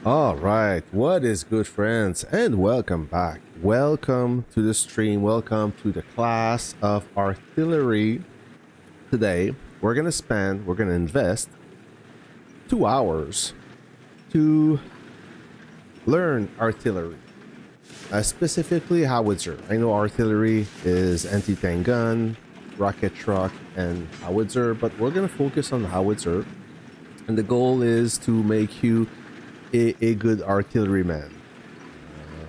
All right, what is good, friends, and welcome back. Welcome to the stream. Welcome to the class of artillery. Today, we're gonna invest 2 hours to learn artillery, specifically howitzer. I know artillery is anti-tank gun, rocket truck, and howitzer, but we're gonna focus on howitzer, and the goal is to make you a good artilleryman.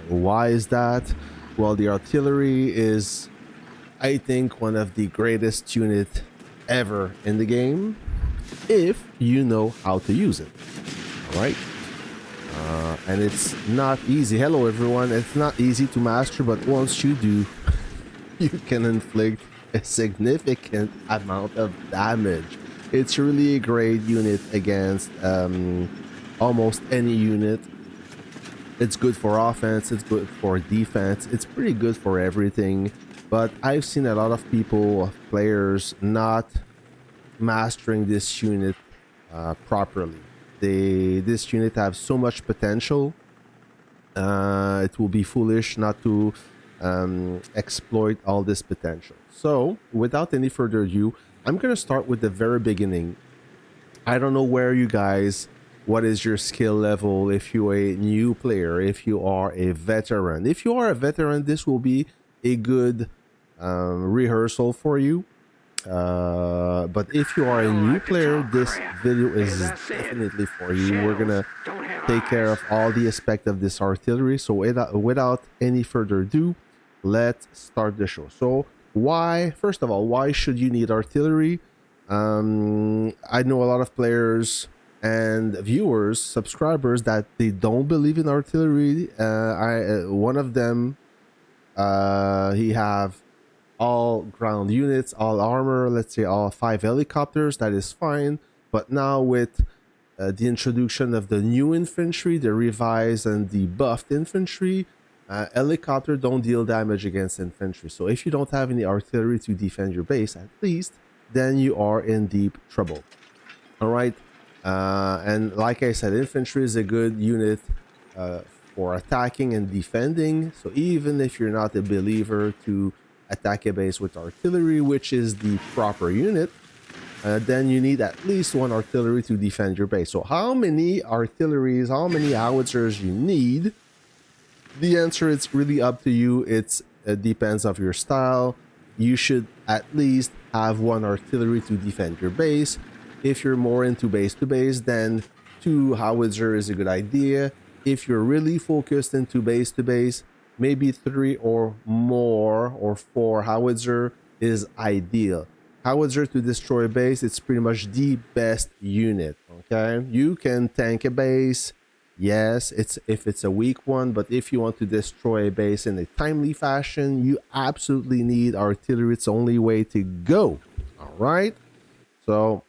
Why is that? Well, the artillery is, I think, one of the greatest unit ever in the game if you know how to use it. All right. And it's not easy. Hello, everyone. It's not easy to master, but once you do, you can inflict a significant amount of damage. It's really a great unit against almost any unit. It's good for offense, it's good for defense, it's pretty good for everything. But I've seen a lot of people, players, not mastering this unit properly. This unit have so much potential. It will be foolish not to exploit all this potential. So, without any further ado, I'm gonna start with the very beginning. I don't know where you guys, what is your skill level, if you're a new player, if you are a veteran. If you are a veteran, this will be a good rehearsal for you. But if you are a new player, this video is definitely for you. We're gonna take care of all the aspect of this artillery. So without any further ado, let's start the show. So first of all, why should you need artillery? I know a lot of players and viewers, subscribers, that they don't believe in artillery. One of them, he have all ground units, all armor, let's say all 5 helicopters. That is fine. But now with the introduction of the new infantry, the revised and the buffed infantry, helicopter don't deal damage against infantry. So if you don't have any artillery to defend your base, at least, then you are in deep trouble. All right. And like I said, infantry is a good unit for attacking and defending. So even if you're not a believer to attack a base with artillery, which is the proper unit, then you need at least one artillery to defend your base. So how many artilleries, how many howitzers you need? The answer is really up to you. It depends of your style. You should at least have one artillery to defend your base. If you're more into base to base, then 2 howitzer is a good idea. If you're really focused into base to base, maybe 3 or more or 4 howitzer is ideal. Howitzer to destroy a base, it's pretty much the best unit. Okay, you can tank a base. Yes, if it's a weak one, but if you want to destroy a base in a timely fashion, you absolutely need artillery. It's the only way to go. All right. So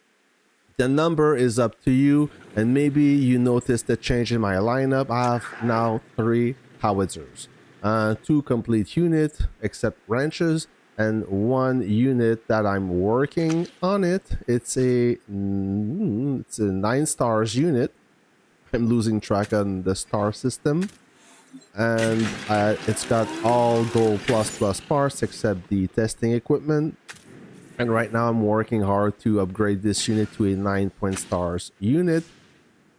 the number is up to you, and maybe you noticed a change in my lineup. I have now 3 howitzers, 2 complete units except wrenches, and 1 unit that I'm working on it. It's a 9 stars unit. I'm losing track on the star system, and it's got all gold plus parts except the testing equipment. And right now I'm working hard to upgrade this unit to a 9 stars unit.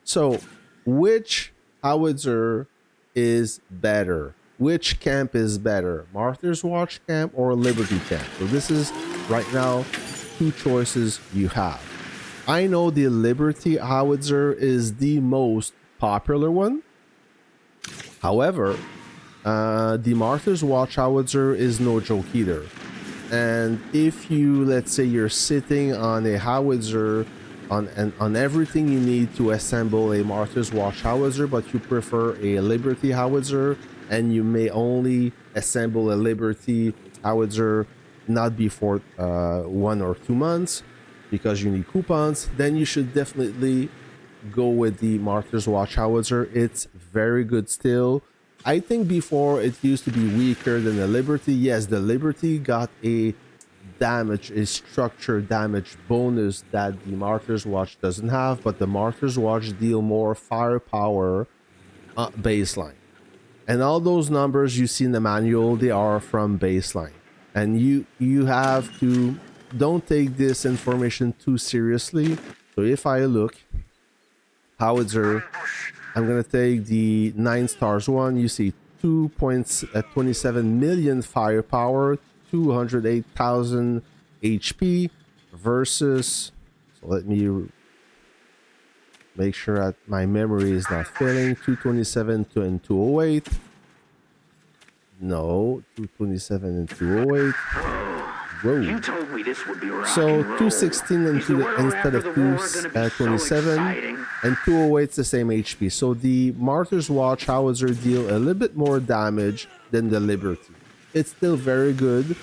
So which howitzer is better? Which camp is better? Martyr's Watch camp or Liberty camp? So this is right now 2 choices you have. I know the Liberty howitzer is the most popular one. However, the Martyr's Watch howitzer is no joke either. And if you, let's say you're sitting on a howitzer on everything you need to assemble a Martyr's Watch howitzer, but you prefer a Liberty howitzer, and you may only assemble a Liberty howitzer not before 1 or 2 months because you need coupons, then you should definitely go with the Martyr's Watch howitzer. It's very good still. I think before it used to be weaker than the Liberty. Yes, the Liberty got a structure damage bonus that the Martyr's Watch doesn't have, but the Martyr's Watch deal more firepower baseline. And all those numbers you see in the manual, they are from baseline. And you have to, don't take this information too seriously. So if I look, howitzer, I'm going to take the 9 stars one. You see 2.27 million firepower, 208,000 HP versus, so let me make sure that my memory is not failing, 227 and 208. No, 227 and 208. Whoa. You told me this would be rock So and roll. 216 and instead of 227 and 208 is the same HP. So the Martyr's Watch howitzer deal a little bit more damage than the Liberty. It's still very good.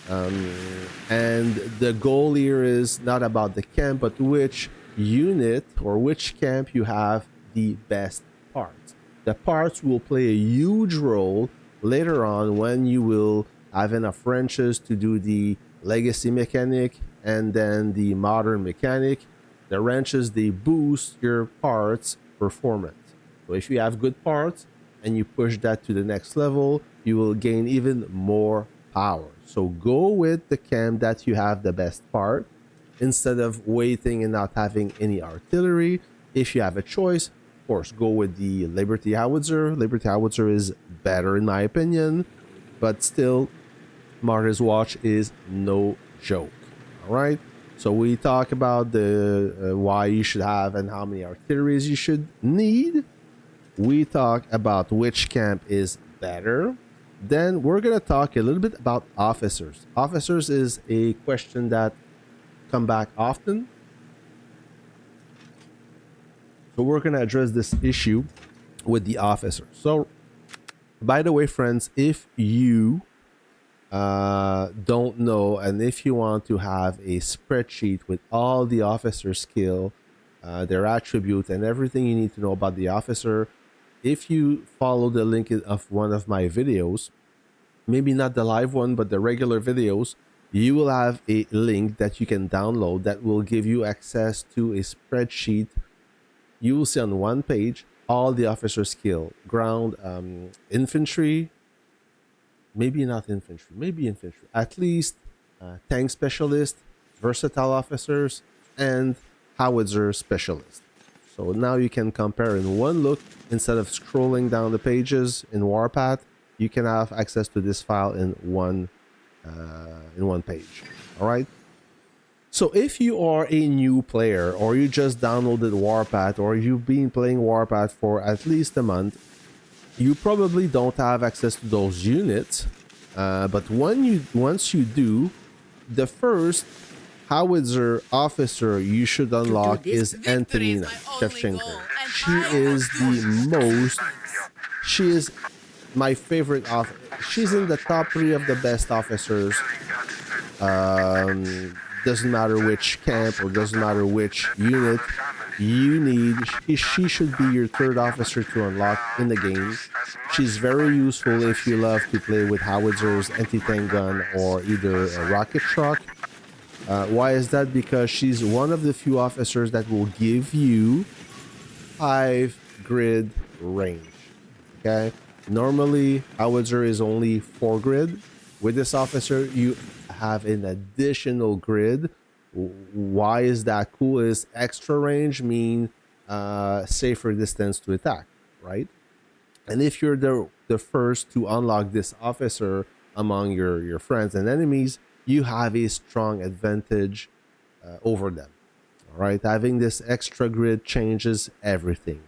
And the goal here is not about the camp, but which unit or which camp you have the best parts. The parts will play a huge role later on when you will have enough wrenches to do the legacy mechanic and then the modern mechanic. The wrenches, they boost your parts performance. So if you have good parts and you push that to the next level, you will gain even more power. So go with the camp that you have the best part instead of waiting and not having any artillery. If you have a choice, of course, go with the Liberty Howitzer. Liberty Howitzer is better in my opinion, but still, Martyr's Watch is no joke. All right. So we talk about the why you should have and how many artilleries you should need. We talk about which camp is better. Then we're gonna talk a little bit about officers. Officers is a question that come back often. So we're gonna address this issue with the officers. So, by the way, friends, if you don't know, and if you want to have a spreadsheet with all the officer skill, their attribute, and everything you need to know about the officer, if you follow the link of one of my videos, maybe not the live one, but the regular videos, you will have a link that you can download that will give you access to a spreadsheet. You will see on one page all the officer skill, ground, infantry, maybe not infantry, maybe infantry, at least tank specialist, versatile officers, and howitzer specialist. So now you can compare in one look instead of scrolling down the pages in Warpath. You can have access to this file in one page. All right. So if you are a new player, or you just downloaded Warpath, or you've been playing Warpath for at least a month, you probably don't have access to those units. But once you do, the first howitzer officer you should unlock is Antonina Shevchenko. She is my favorite officer. She's in the top 3 of the best officers. Doesn't matter which camp or doesn't matter which unit you need. She should be your 3rd officer to unlock in the game. She's very useful if you love to play with howitzers, anti-tank gun, or either a rocket truck. Why is that? Because she's one of the few officers that will give you 5 grid range. Okay, normally howitzer is only 4 grid. With this officer, you have an additional grid. Why is that cool? Is extra range mean safer distance to attack, right? And if you're the first to unlock this officer among your friends and enemies, you have a strong advantage over them. All right, having this extra grid changes everything.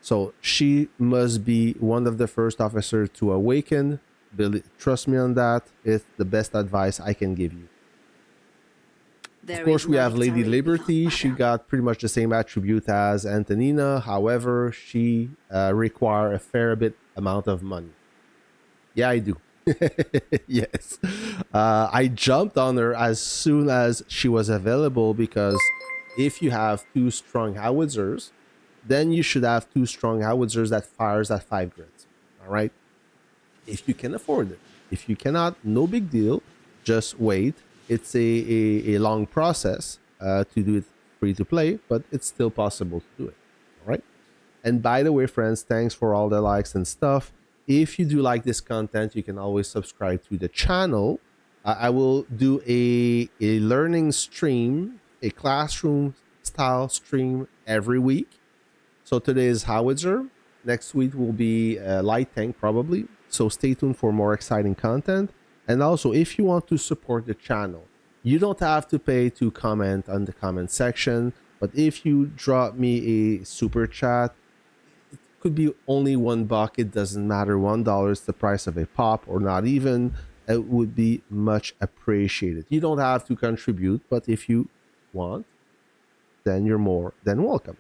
So she must be one of the first officers to awaken. Trust me on that. It's the best advice I can give you. Of course, we have Lady Liberty. She got pretty much the same attribute as Antonina. However, she require a fair bit amount of money. Yeah, I do. Yes. I jumped on her as soon as she was available, because if you have 2 strong howitzers, then you should have 2 strong howitzers that fires at 5 grids. All right. If you can afford it. If you cannot, no big deal. Just wait. It's a long process to do it free to play, but it's still possible to do it. All right. And by the way, friends, thanks for all the likes and stuff. If you do like this content, you can always subscribe to the channel. I will do a learning stream, a classroom style stream every week. So today is Howitzer. Next week will be Light Tank probably. So stay tuned for more exciting content. And also, if you want to support the channel, you don't have to pay to comment on the comment section. But if you drop me a super chat, it could be only $1. It doesn't matter. $1 is the price of a pop, or not even. It would be much appreciated. You don't have to contribute, but if you want, then you're more than welcome.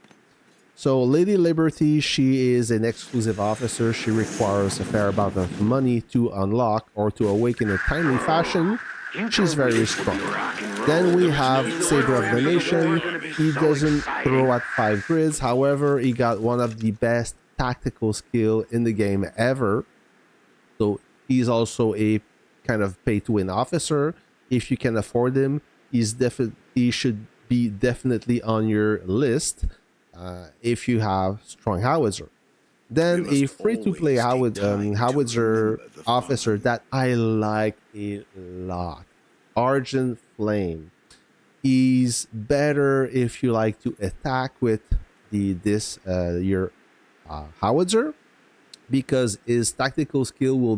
So Lady Liberty, she is an exclusive officer. She requires a fair amount of money to unlock or to awaken in a timely fashion. She's very strong. Then we have Saber of the Nation. He doesn't throw at 5 grids. However, he got one of the best tactical skill in the game ever. So he's also a kind of pay-to-win officer. If you can afford him, he should be definitely on your list. If you have strong howitzer. Then a free-to-play howitzer officer that I like a lot, Argent Flame. He's better if you like to attack with your howitzer, because his tactical skill will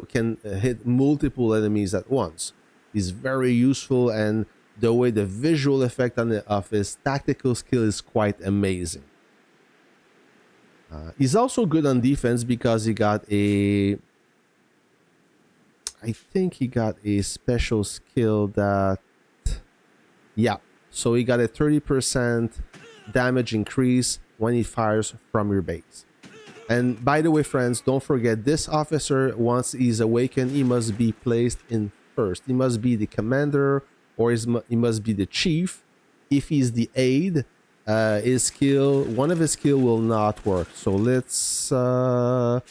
can hit multiple enemies at once. He's very useful, and the way the visual effect of his tactical skill is quite amazing. He's also good on defense because he got I think he got a special skill that, yeah. So he got a 30% damage increase when he fires from your base. And by the way, friends, don't forget this officer, once he's awakened, he must be placed in first. He must be the commander, or he must be the chief. If he's the aide, one of his skill will not work. So so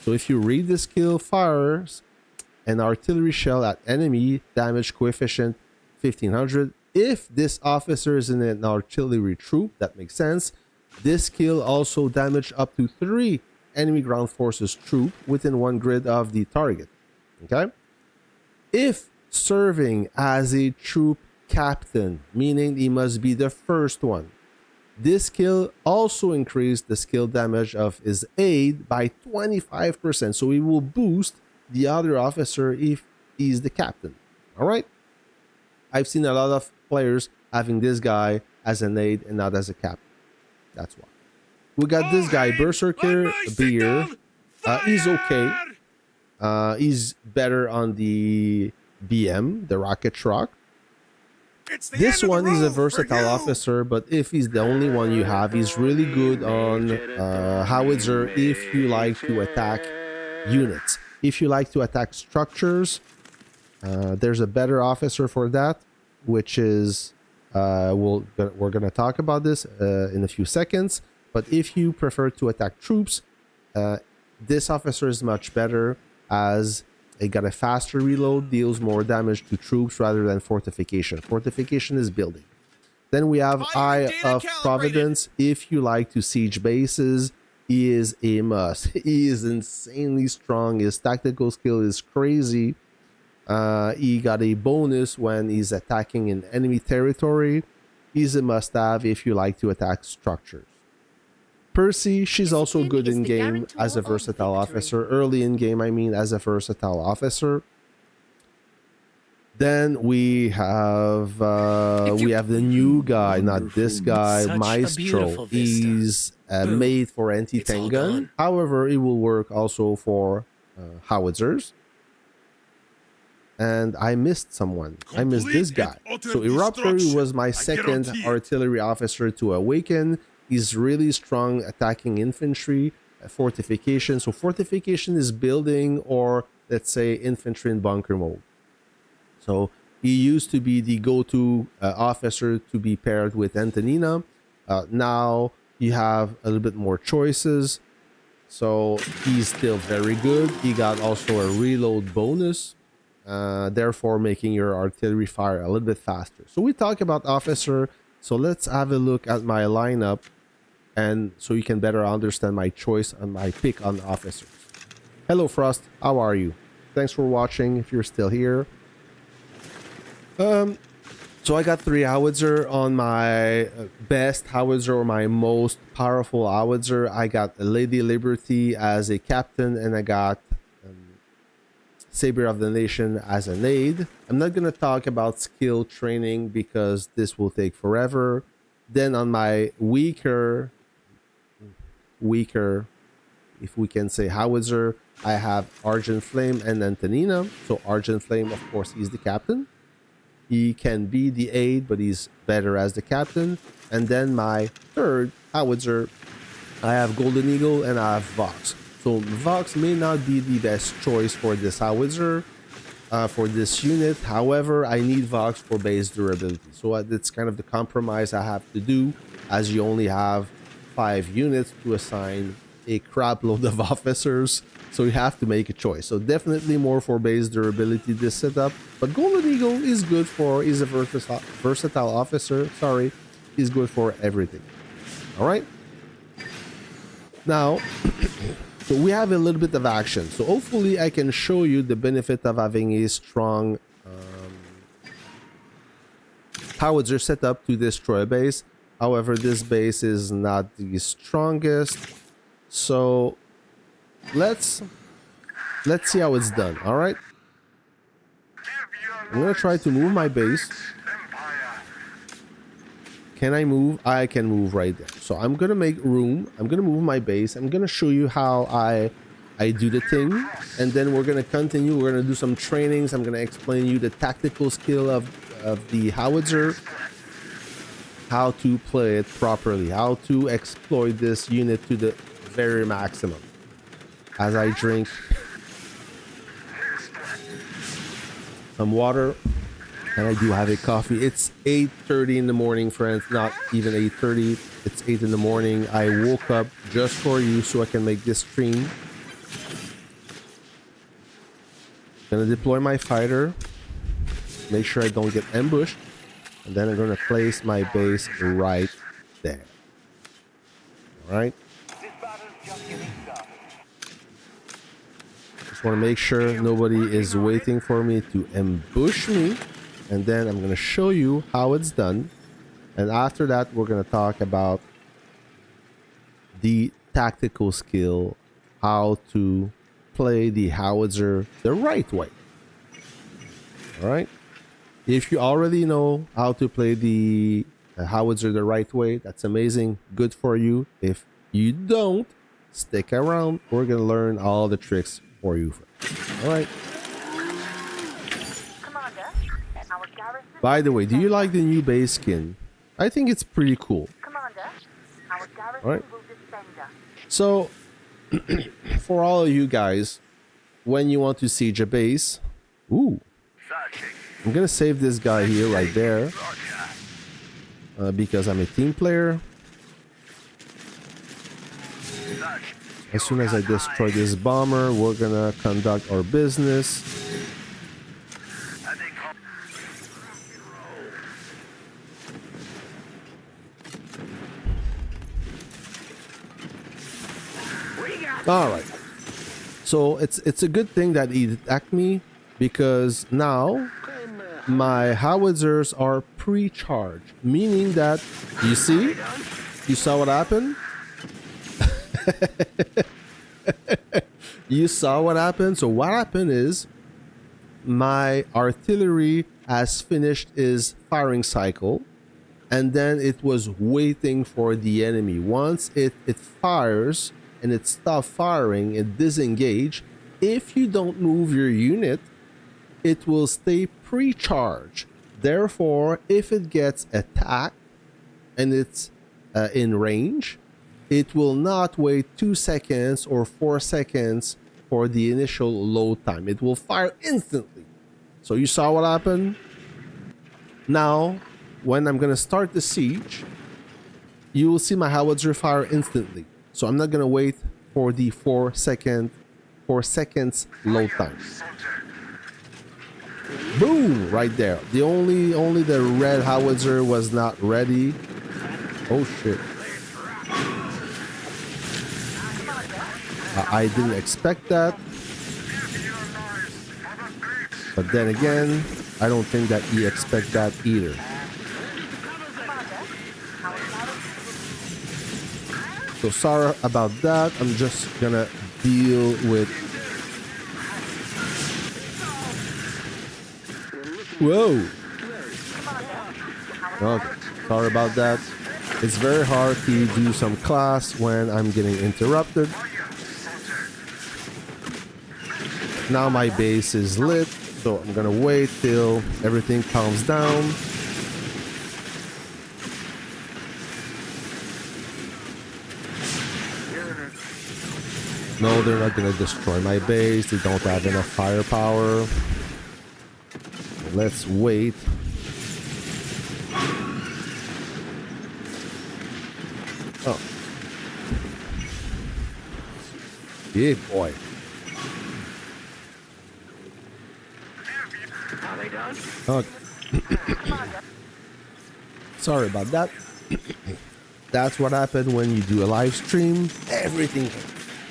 if you read the skill, fires an artillery shell at enemy, damage coefficient 1500. If this officer is in an artillery troop, that makes sense. This skill also damage up to 3 enemy ground forces troop within 1 grid of the target. Okay? If serving as a troop captain, meaning he must be the first one, this skill also increased the skill damage of his aide by 25%. So he will boost the other officer if he's the captain. All right? I've seen a lot of players having this guy as an aide and not as a captain. That's why. We got this guy, Berserker Beer. He's okay. He's better on the BM, the rocket truck. This one is a versatile officer, but if he's the only one you have, he's really good on howitzer if you like to attack units. If you like to attack structures, there's a better officer for that, which is we're going to talk about this in a few seconds. But if you prefer to attack troops, this officer is much better, as it got a faster reload, deals more damage to troops rather than fortification. Fortification is building. Then we have Eye of Providence. If you like to siege bases, he is a must. He is insanely strong. His tactical skill is crazy. He got a bonus when he's attacking in enemy territory. He's a must-have if you like to attack structures. Percy, she's also good in game as a versatile officer. Early in game, I mean, as a versatile officer. Then we have the new guy, not this guy, Maestro. He's made for anti-tank gun. However, it will work also for howitzers. And I missed someone. I missed this guy. So Eruptor was my second artillery officer to awaken. He's really strong attacking infantry, fortification. So fortification is building, or let's say infantry in bunker mode. So he used to be the go-to officer to be paired with Antonina. Now you have a little bit more choices. So he's still very good. He got also a reload bonus, therefore making your artillery fire a little bit faster. So we talk about officer. So let's have a look at my lineup. and so you can better understand my choice and my pick on officers. Hello Frost, how are you? Thanks for watching if you're still here. So I got 3 howitzer on my best howitzer, or my most powerful howitzer. I got Lady Liberty as a captain, and I got Saber of the Nation as an aide. I'm not gonna talk about skill training because this will take forever. Then on my weaker, if we can say howitzer, I have Argent Flame and Antonina. So Argent Flame, of course, he's the captain. He can be the aide, but he's better as the captain. And then my third howitzer, I have Golden Eagle and I have Vox. So Vox may not be the best choice for this howitzer, for this unit. However, I need Vox for base durability. So it's kind of the compromise I have to do, as you only have 5 units to assign a crap load of officers. So you have to make a choice. So definitely more for base durability this setup. But Golden Eagle is good for, is a versatile officer. Sorry, he's good for everything. All right. Now, so we have a little bit of action. So hopefully I can show you the benefit of having a strong howitzer setup to destroy a base. However, this base is not the strongest. So let's see how it's done. All right. I'm gonna try to move my base. Can I move? I can move right there. So I'm gonna make room. I'm gonna move my base. I'm gonna show you how I do the thing, and then we're gonna continue. We're gonna do some trainings. I'm gonna explain you the tactical skill of the howitzer, how to play it properly, how to exploit this unit to the very maximum. As I drink some water, and I do have a coffee. It's 8:30 in the morning, friends. Not even 8:30. It's 8 in the morning. I woke up just for you so I can make this stream. Gonna deploy my fighter. Make sure I don't get ambushed. And then I'm gonna place my base right there. All right. Just want to make sure nobody is waiting for me to ambush me. And then I'm going to show you how it's done. And after that, we're going to talk about the tactical skill, how to play the howitzer the right way. All right. If you already know how to play the howitzer the right way, that's amazing. Good for you. If you don't, stick around. We're going to learn all the tricks for you. All right. By the way, do you like the new base skin? I think it's pretty cool. All right. So, for all of you guys, when you want to siege a base, I'm gonna save this guy here, right there, because I'm a team player. As soon as I destroy this bomber, we're gonna conduct our business. All right. So it's a good thing that he attacked me, because now my howitzers are pre-charged, meaning that you saw what happened. You saw what happened. So what happened is my artillery has finished its firing cycle, and then it was waiting for the enemy. Once it fires and it stops firing and disengage, if you don't move your unit, it will stay pre-charged. Therefore, if it gets attacked and it's in range, it will not wait 2 seconds or 4 seconds for the initial load time. It will fire instantly. So you saw what happened. Now, when I'm gonna start the siege, you will see my howitzer fire instantly. So I'm not gonna wait for the 4 seconds load time. Boom! Right there. The only the red howitzer was not ready. Oh shit. I didn't expect that. But then again, I don't think that he expect that either. So sorry about that. I'm just gonna deal with... Whoa! Okay, sorry about that. It's very hard to do some class when I'm getting interrupted. Now my base is lit, so I'm gonna wait till everything calms down. No, they're not gonna destroy my base. They don't have enough firepower. Let's wait. Oh. Yeah, boy. Okay. Sorry about that. That's what happened when you do a live stream. Everything.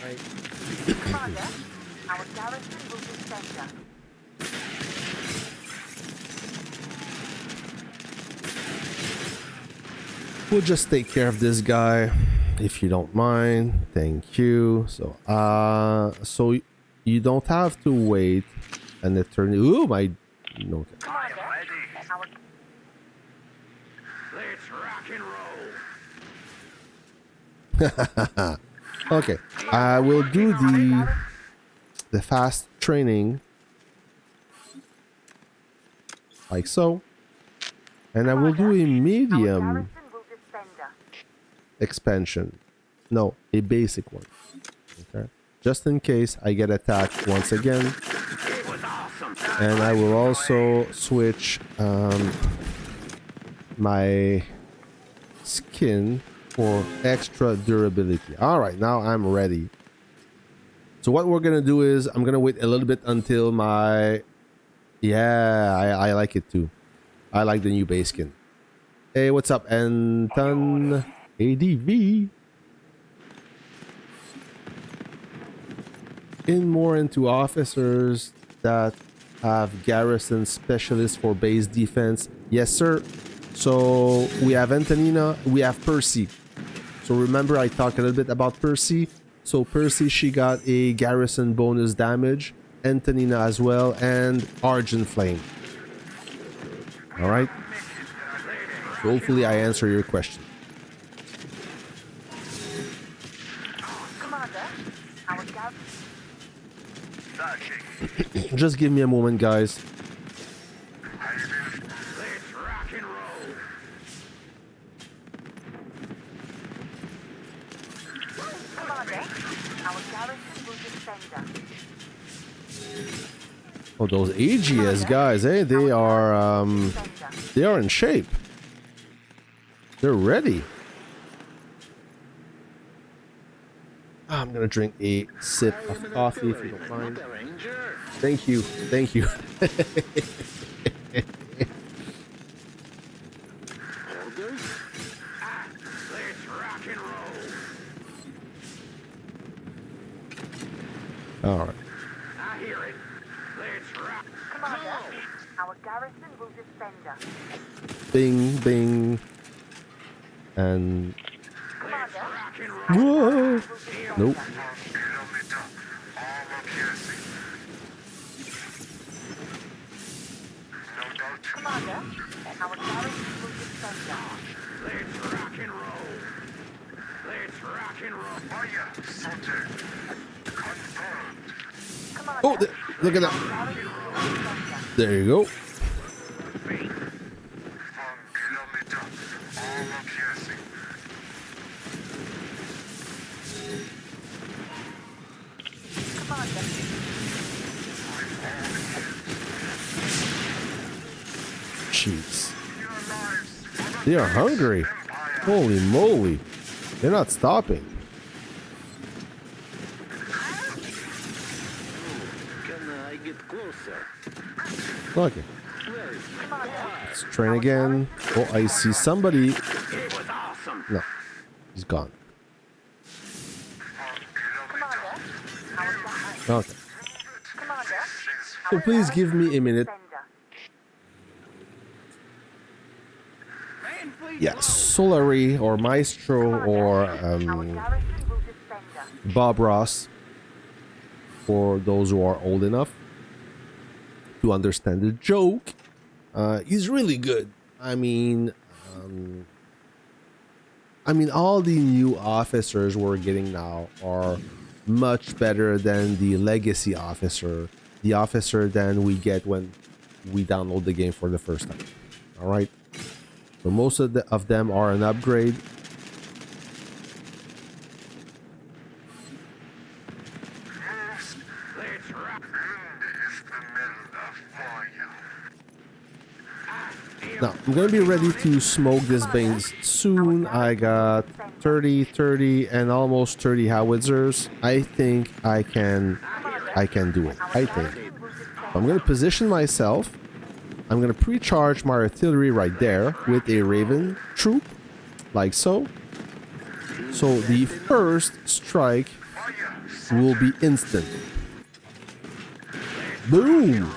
Right? Our garrison will defend us. We'll just take care of this guy, if you don't mind. Thank you. So, so you don't have to wait an eternity. Ooh, my... No. Commander, our... Let's rock and roll. Okay, I will do the fast training like so, and I will do a medium expansion. No, a basic one. Okay, just in case I get attacked once again. And I will also switch my skin for extra durability. All right, now I'm ready. So what we're gonna do is I'm gonna wait a little bit until my... Yeah, I like it too. I like the new base skin. Hey, what's up, Anton? ADV. More into officers that have garrison specialists for base defense. Yes, sir. So we have Antonina, we have Percy. So remember I talked a little bit about Percy. So Percy, she got a garrison bonus damage. Antonina as well, and Argent Flame. All right. So hopefully I answer your question. Just give me a moment, guys. Let's rock and roll. Commander, our garrison will defend us. Oh, those AGS guys, hey, they are in shape. They're ready. I'm gonna drink a sip of coffee if you don't mind. Thank you, thank you. Let's rock and roll. All right. I hear it. Let's rock. Commander, our garrison will defend us. Bing, bing, and Let's rock and roll. whoa. Nope. Commander, our garrison will defend us. Let's rock and roll. Let's rock and roll. Fire sorted. Confirmed. Commander, Oh, look at that. garrison will defend us. There you go. Commander, Jeez. They are hungry. Holy moly. They're not stopping. Can I get closer? Okay. Commander, Let's train again. Oh, I see somebody. It was awesome. No. He's gone. Commander, Okay. Commander, So our please give garrison me a will minute. Man, please Yes, load. Solari or Maestro or Our garrison will defend us. Bob Ross, for those who are old enough to understand the joke. He's really good. All the new officers we're getting now are much better than the legacy officer, the officer than we get when we download the game for the first time. All right. So most of them are an upgrade. Let's rock. Now, I'm going to be ready to smoke this base soon. I got 30, 30, and almost 30 howitzers. I think I can do it. I think. So I'm going to position myself. I'm going to pre-charge my artillery right there with a Raven troop, like so. So the first strike will be instant. Boom!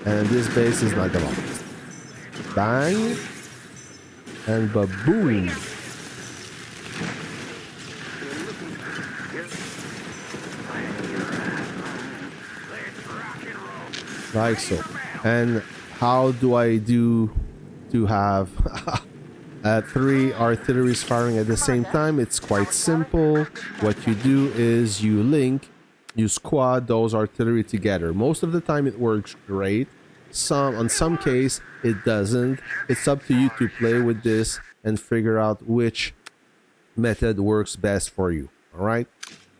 And this base is not going to last. Bang and baboom. Like so. And how do I do to have 3 artilleries firing at the same time? It's quite simple. What you do is you squad those artillery together. Most of the time it works great. On some case it doesn't. It's up to you to play with this and figure out which method works best for you. All right,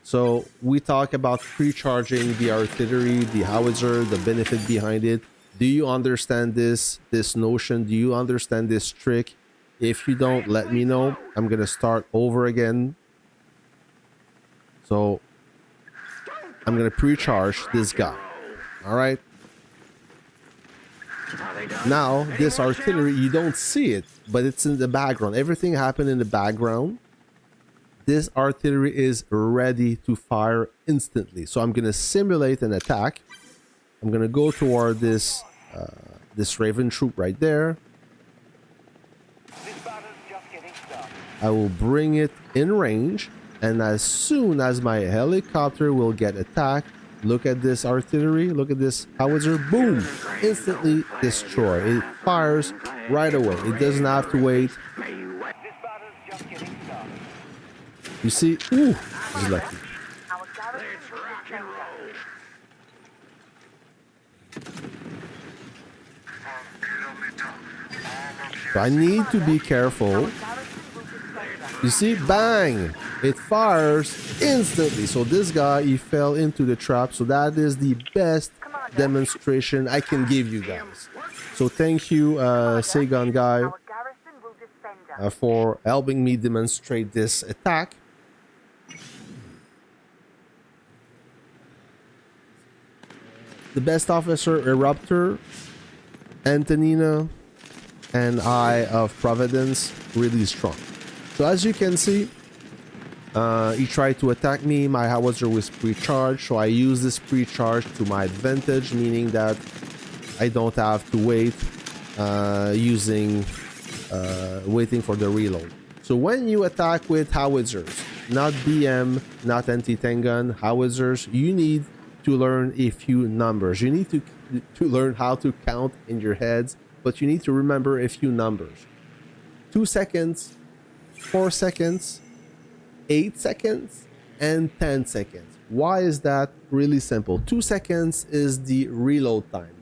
so we talk about pre-charging the artillery, the howitzer, the benefit behind it. Do you understand this notion? Do you understand this trick? If you don't, let me know. I'm gonna start over again. So I'm gonna pre-charge this guy. All right. Now, this artillery, you don't see it, but it's in the background. Everything happened in the background. This artillery is ready to fire instantly. So I'm going to simulate an attack. I'm going to go toward this Raven troop right there. I will bring it in range. And as soon as my helicopter will get attacked, look at this artillery, look at this howitzer, boom, instantly destroy. It fires right away. It doesn't have to wait. You see? Ooh, he's lucky. Our garrison will defend us. So I need to be careful. You see? Bang! It fires instantly. So this guy, he fell into the trap. So that is the best demonstration I can give you guys. So thank you, Saigon guy, Our garrison will defend us. for helping me demonstrate this attack. The best officer, Eruptor, Antonina, and Eye of Providence, really strong. So as you can see, he tried to attack me. My howitzer was pre-charged, so I use this pre-charge to my advantage, meaning that I don't have to wait waiting for the reload. So when you attack with howitzers, not BM, not anti-tank gun, howitzers, you need to learn a few numbers. You need to learn how to count in your heads, but you need to remember a few numbers. 2 seconds, 4 seconds, 8 seconds, and 10 seconds. Why is that? Really simple. 2 seconds is the reload time.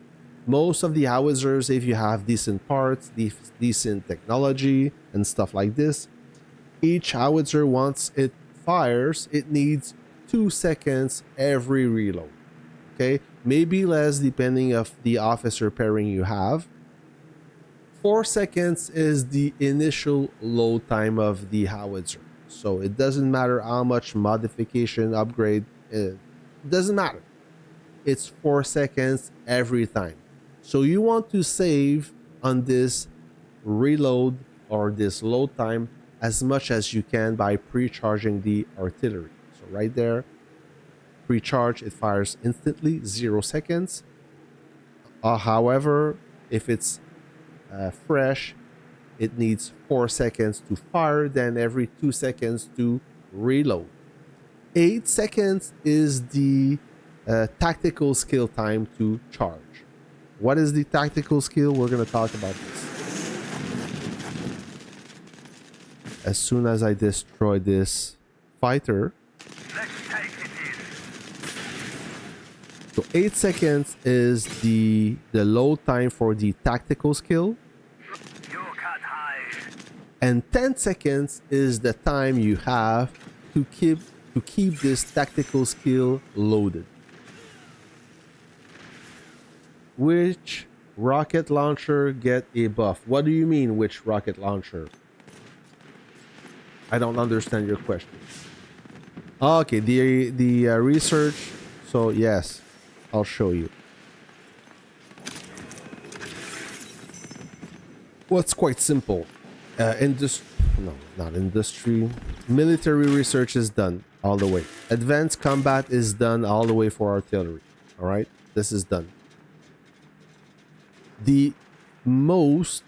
Most of the howitzers, if you have decent parts, decent technology, and stuff like this, each howitzer, once it fires, it needs 2 seconds every reload. Okay, maybe less depending of the officer pairing you have. 4 seconds is the initial load time of the howitzer. So it doesn't matter how much modification, upgrade, it doesn't matter. It's 4 seconds every time. So you want to save on this reload or this load time as much as you can by pre-charging the artillery. So right there, pre-charge, it fires instantly, 0 seconds. However, if it's fresh, it needs 4 seconds to fire, then every 2 seconds to reload. 8 seconds is the tactical skill time to charge. What is the tactical skill? We're going to talk about this. As soon as I destroy this fighter. Let's take it in. So 8 seconds is the load time for the tactical skill. You're cut high. And 10 seconds is the time you have to keep this tactical skill loaded. Which rocket launcher get a buff? What do you mean, which rocket launcher? I don't understand your question. Okay, the research. So yes, I'll show you. Well, it's quite simple. Industry. Military research is done all the way. Advanced combat is done all the way for artillery. All right, this is done. The most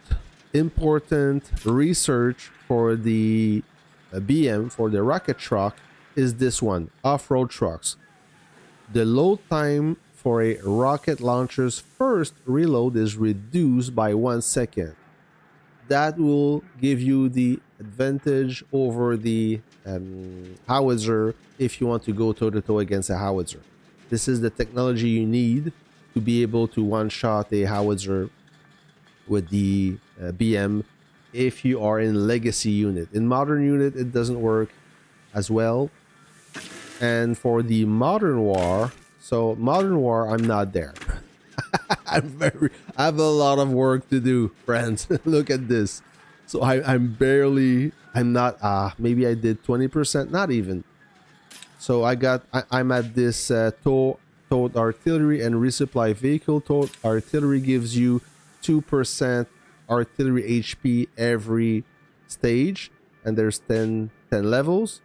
important research for the BM, for the rocket truck, is this one, off-road trucks. The load time for a rocket launcher's first reload is reduced by 1 second. That will give you the advantage over the howitzer if you want to go toe-to-toe against a howitzer. This is the technology you need to be able to one-shot a howitzer with the BM if you are in legacy unit. In modern unit, it doesn't work as well. And for the modern war, so modern war, I'm not there. I have a lot of work to do, friends. Look at this. So I'm not, maybe I did 20%, not even. So I'm at this towed artillery and resupply vehicle. Towed artillery gives you 2% artillery HP every stage, and there's 10 levels.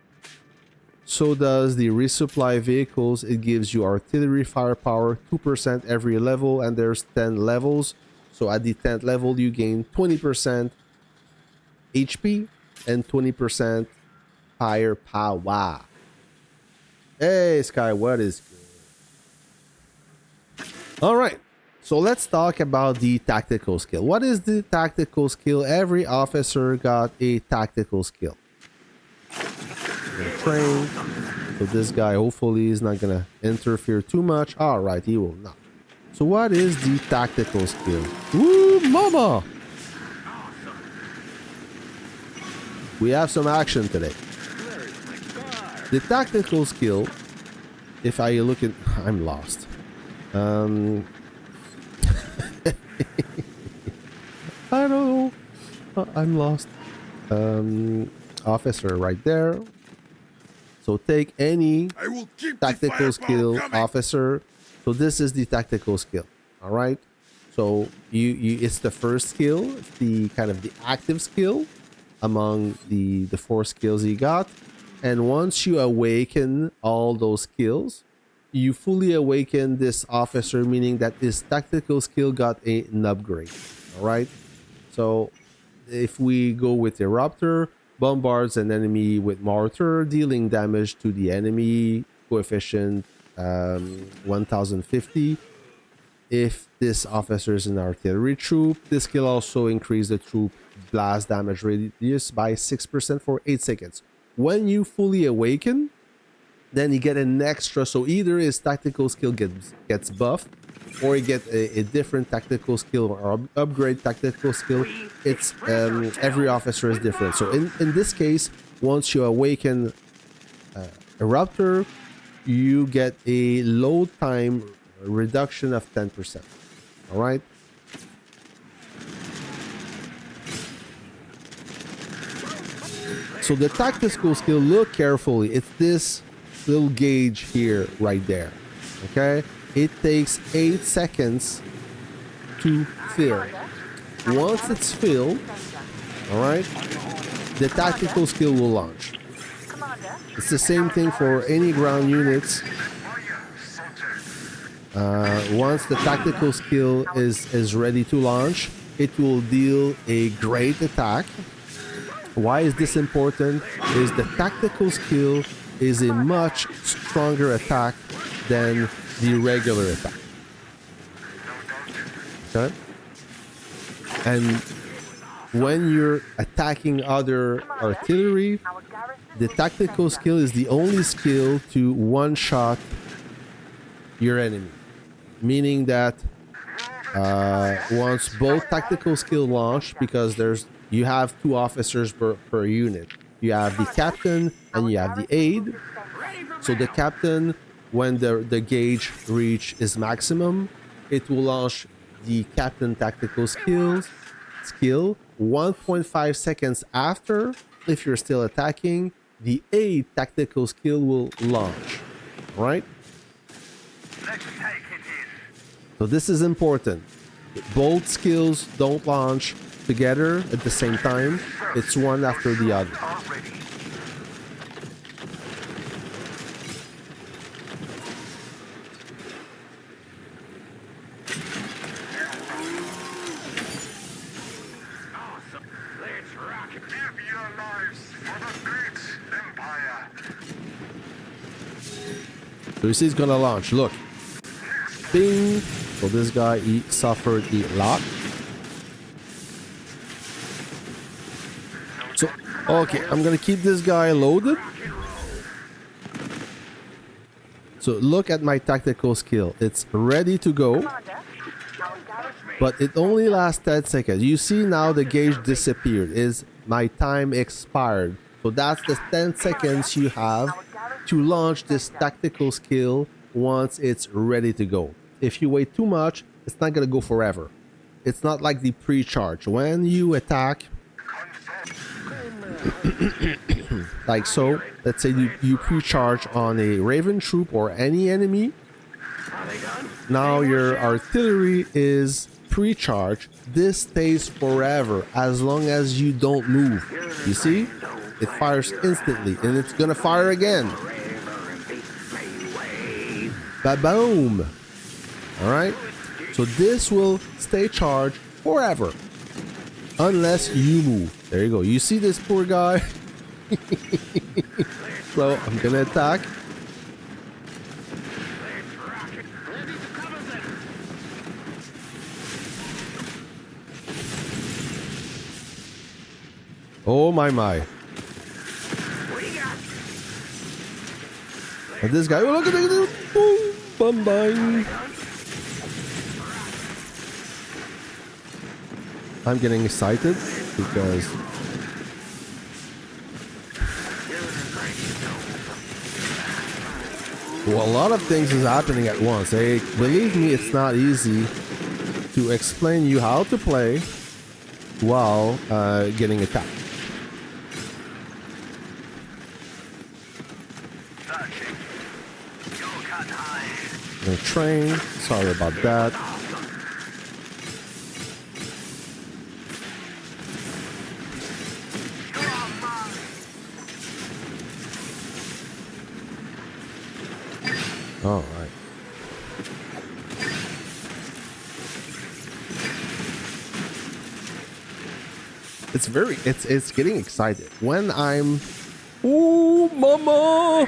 So does the resupply vehicles. It gives you artillery firepower 2% every level, and there's 10 levels. So at the 10th level you gain 20% HP and 20% firepower. Hey Sky, what is good? All right, so let's talk about the tactical skill. What is the tactical skill? Every officer got a tactical skill. Train. So this guy hopefully is not gonna interfere too much. All right, he will not. So what is the tactical skill? Woo, mama! We have some action today. The tactical skill, if I look at, I'm lost. I don't know. I'm lost. Officer right there. So take any tactical skill, officer. So this is the tactical skill. All right. So it's the first skill, it's the kind of the active skill among the 4 skills you got. And once you awaken all those skills, you fully awaken this officer, meaning that his tactical skill got an upgrade. All right. So if we go with Eruptor, bombards an enemy with mortar, dealing damage to the enemy, coefficient 1050. If this officer is an artillery troop, this skill also increases the troop blast damage radius by 6% for 8 seconds. When you fully awaken, then you get an extra, so either his tactical skill gets buffed, or you get a different tactical skill or upgrade tactical skill. It's every officer is different. So in this case, once you awaken Eruptor, you get a load time reduction of 10%. All right. So the tactical skill, look carefully. It's this little gauge here, right there. Okay. It takes 8 seconds to fill. Once it's filled, all right, the tactical skill will launch. It's the same thing for any ground units. Once the tactical skill is ready to launch, it will deal a great attack. Why is this important? Is the tactical skill is a much stronger attack than the regular attack. Okay? And when you're attacking other artillery, Our garrison the will tactical defend us. skill is the only skill to one-shot your enemy. Meaning that once both tactical skill launch, because you have 2 officers per unit. You have the captain and you have the aide. So the captain, when the gauge reach is maximum, it will launch the captain tactical skill 1.5 seconds after. If you're still attacking, the aide tactical skill will launch. Right? Let's take it in. So this is important. Both skills don't launch together at the same time. It's one after the other. Already. Awesome. Let's rock it. Give your lives for the great empire. So you see it's gonna launch. Look. Bing. So this guy, he suffered a lot. So, okay, I'm gonna keep this guy loaded. So look at my tactical skill. It's ready to go, Commander, our garrison but it only lasts 10 seconds. You see now the gauge disappeared. Is my time expired. So that's the 10 seconds you have to launch this tactical skill once it's ready to go. If you wait too much, it's not gonna go forever. It's not like the pre-charge. When you attack, like so, let's say you pre-charge on a Raven troop or any enemy. Now your artillery is pre-charged. This stays forever as long as you don't move. You see? It fires instantly and it's gonna fire again. Ba-boom! Alright? So this will stay charged forever. Unless you move. There you go. You see this poor guy? So I'm gonna attack. Oh my. And this guy, oh look at this, boom, bum bang. I'm getting excited because well, a lot of things is happening at once. Hey, believe me, it's not easy to explain you how to play while getting attacked. Searching. You'll cut high. The train, sorry about that. All right. It's getting excited when I'm. Ooh, mama!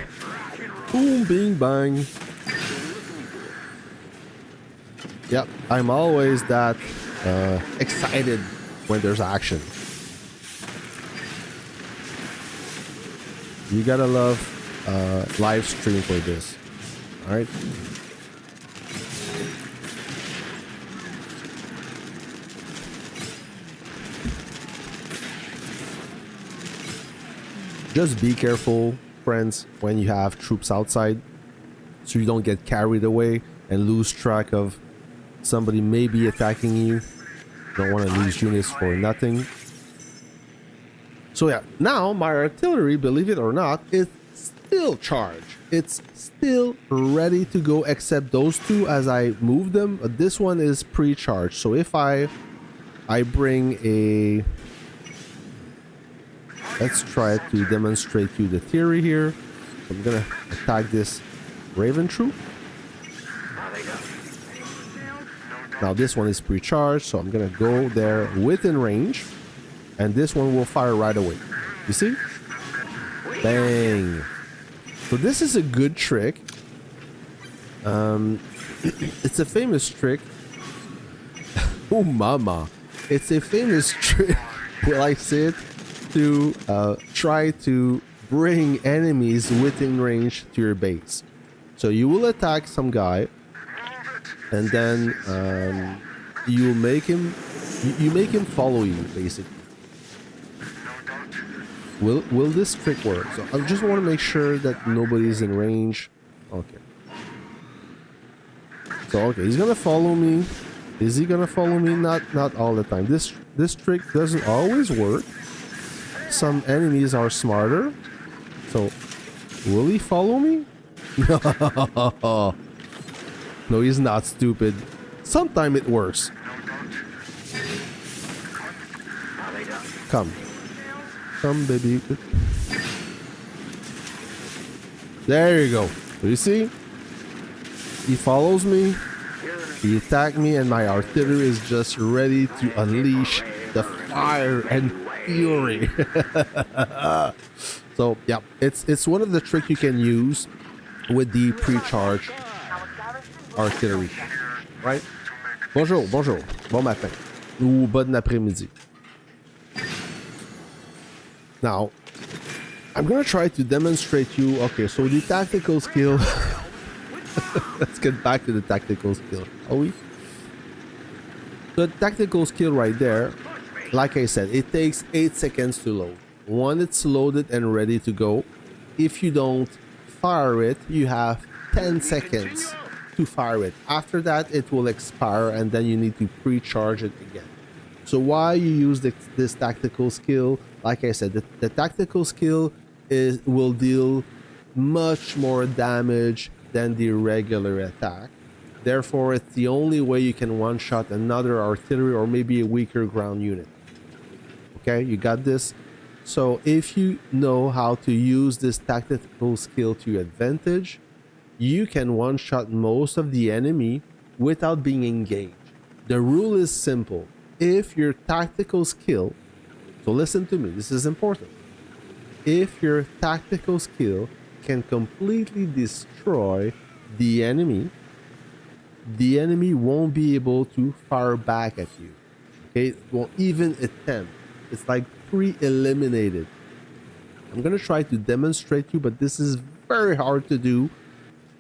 Boom, bing, bang. Yep, I'm always that excited when there's action. You gotta love live stream for this. All right. Just be careful, friends, when you have troops outside, so you don't get carried away and lose track of somebody maybe attacking you. Don't want to lose units for nothing. So yeah, now my artillery, believe it or not, is still charged. It's still ready to go, except those two as I move them. This one is pre-charged. So if I bring a... Let's try to demonstrate you the theory here. I'm gonna attack this Raven troop. Now this one is pre-charged, so I'm gonna go there within range, and this one will fire right away. You see? Bang! So this is a good trick. It's a famous trick. Oh mama! It's a famous trick. Will I say it? To try to bring enemies within range to your base. So you will attack some guy, and then you make him follow you basically. Will this trick work? So I just want to make sure that nobody's in range. Okay. So okay, he's gonna follow me. Is he gonna follow me? Not all the time. This trick doesn't always work. Some enemies are smarter. So will he follow me? No, he's not stupid. Sometimes it works. Come, baby. There you go. You see? He follows me. He attacked me, and my artillery is just ready to unleash the fire and fury. So yeah, it's one of the tricks you can use with the pre-charged artillery, right? Bonjour, bon matin, ou bon après-midi. Now, I'm gonna try to demonstrate you. Okay, so the tactical skill. Let's get back to the tactical skill, shall we? The tactical skill right there, like I said, it takes 8 seconds to load. When it's loaded and ready to go, if you don't fire it, you have 10 seconds to fire it. After that, it will expire, and then you need to pre-charge it again. So why you use this tactical skill? Like I said, the tactical skill will deal much more damage than the regular attack. Therefore, it's the only way you can one-shot another artillery or maybe a weaker ground unit. Okay, you got this? So if you know how to use this tactical skill to your advantage, you can one-shot most of the enemy without being engaged. The rule is simple. If your tactical skill, so listen to me, this is important. If your tactical skill can completely destroy the enemy won't be able to fire back at you. Okay, it won't even attempt. It's like pre-eliminated. I'm gonna try to demonstrate you, but this is very hard to do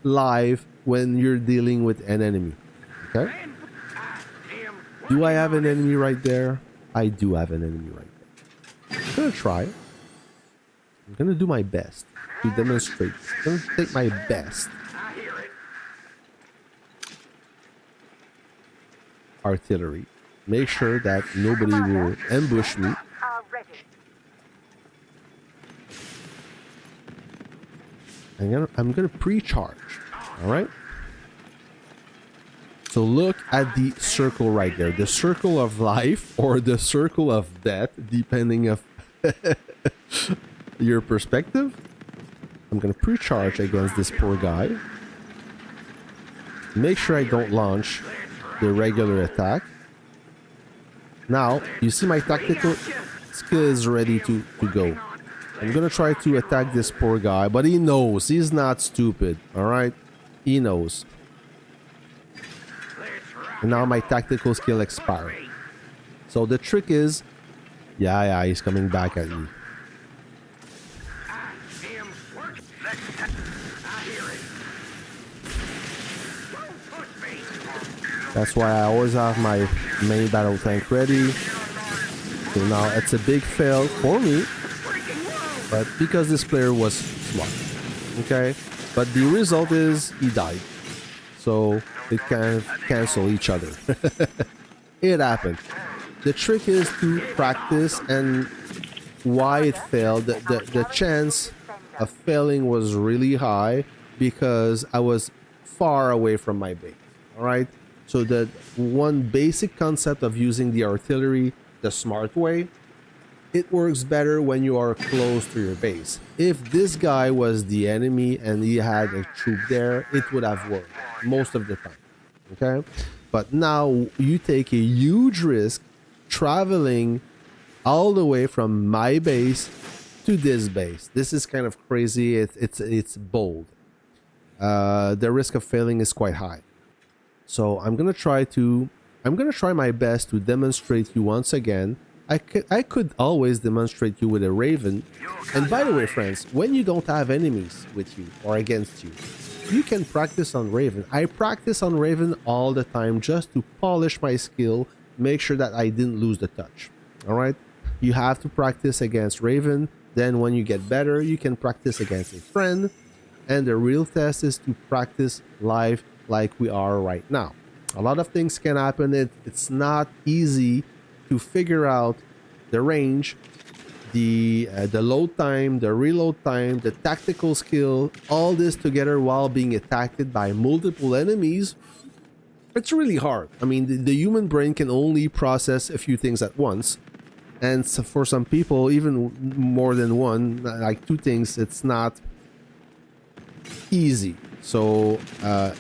live when you're dealing with an enemy. Okay, do I have an enemy right there? I do have an enemy right there. I'm gonna try. I'm gonna do my best to demonstrate. I'm gonna take my best. Artillery. Make sure that nobody will ambush me. I'm gonna pre-charge. All right. So look at the circle right there, the circle of life or the circle of death, depending of your perspective. I'm gonna pre-charge against this poor guy. Make sure I don't launch the regular attack. Now, you see my tactical skill is ready to go. I'm gonna try to attack this poor guy, but he knows. He's not stupid, alright? He knows. And now my tactical skill expired. So the trick is... Yeah, he's coming back at me. That's why I always have my main battle tank ready. So now it's a big fail for me, but because this player was smart. Okay, but the result is he died. So it can cancel each other. It happened. The trick is to practice, and why it failed. The chance of failing was really high because I was far away from my base. All right. So the one basic concept of using the artillery the smart way, it works better when you are close to your base. If this guy was the enemy and he had a troop there, it would have worked most of the time. Okay? But now you take a huge risk traveling all the way from my base to this base. This is kind of crazy. It's bold. The risk of failing is quite high. So I'm gonna try my best to demonstrate you once again. I could always demonstrate you with a Raven. And by the way, friends, when you don't have enemies with you or against you, you can practice on Raven. I practice on Raven all the time just to polish my skill, make sure that I didn't lose the touch. All right? You have to practice against Raven. Then when you get better, you can practice against a friend. And the real test is to practice live like we are right now. A lot of things can happen. It's not easy to figure out the range, the load time, the reload time, the tactical skill, all this together while being attacked by multiple enemies. It's really hard. I mean, the human brain can only process a few things at once. And so for some people, even more than one, like two things, it's not easy. So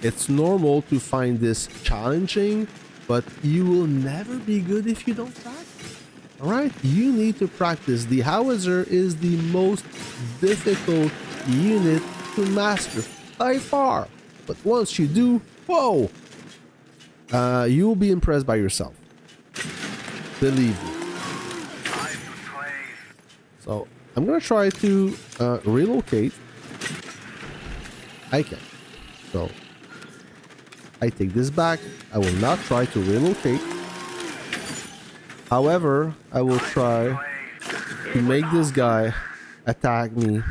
it's normal to find this challenging, but you will never be good if you don't practice. All right, you need to practice. The howitzer is the most difficult unit to master by far. But once you do, whoa, you will be impressed by yourself. Believe me. So I'm gonna try to relocate. I can. So I take this back. I will not try to relocate. However, I will try to make this guy attack me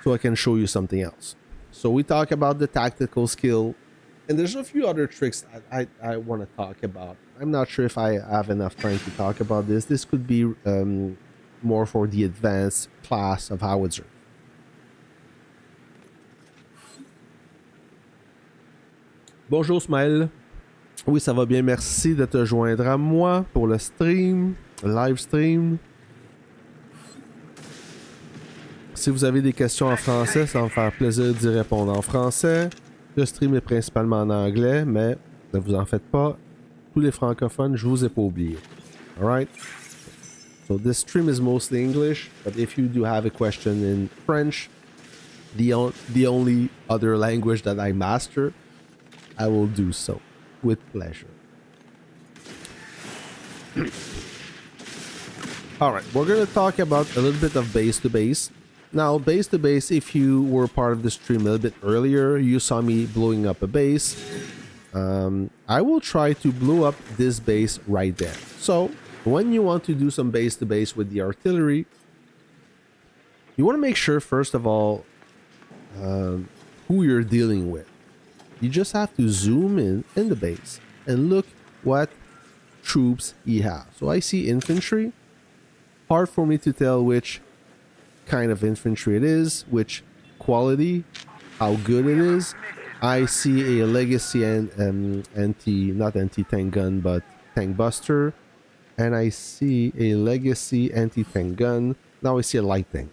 so I can show you something else. So we talk about the tactical skill, and there's a few other tricks I want to talk about. I'm not sure if I have enough time to talk about this. This could be more for the advanced class of howitzer. Bonjour Smaël. Oui, ça va bien. Merci de te joindre à moi pour le stream, le live stream. Si vous avez des questions en français, ça va me faire plaisir d'y répondre en français. Le stream est principalement en anglais, mais ne vous en faites pas. Tous les francophones, je vous ai pas oublié. Alright? So this stream is mostly English, but if you do have a question in French, the only other language that I master, I will do so with pleasure. Alright, we're going to talk about a little bit of base to base. Now, base to base, if you were part of the stream a little bit earlier, you saw me blowing up a base. I will try to blow up this base right there. So, when you want to do some base to base with the artillery, you want to make sure, first of all, who you're dealing with. You just have to zoom in the base and look what troops he has. So I see infantry. Hard for me to tell which kind of infantry it is, which quality, how good it is. I see a legacy and not anti-tank gun, but tank buster. And I see a legacy anti-tank gun. Now I see a light tank.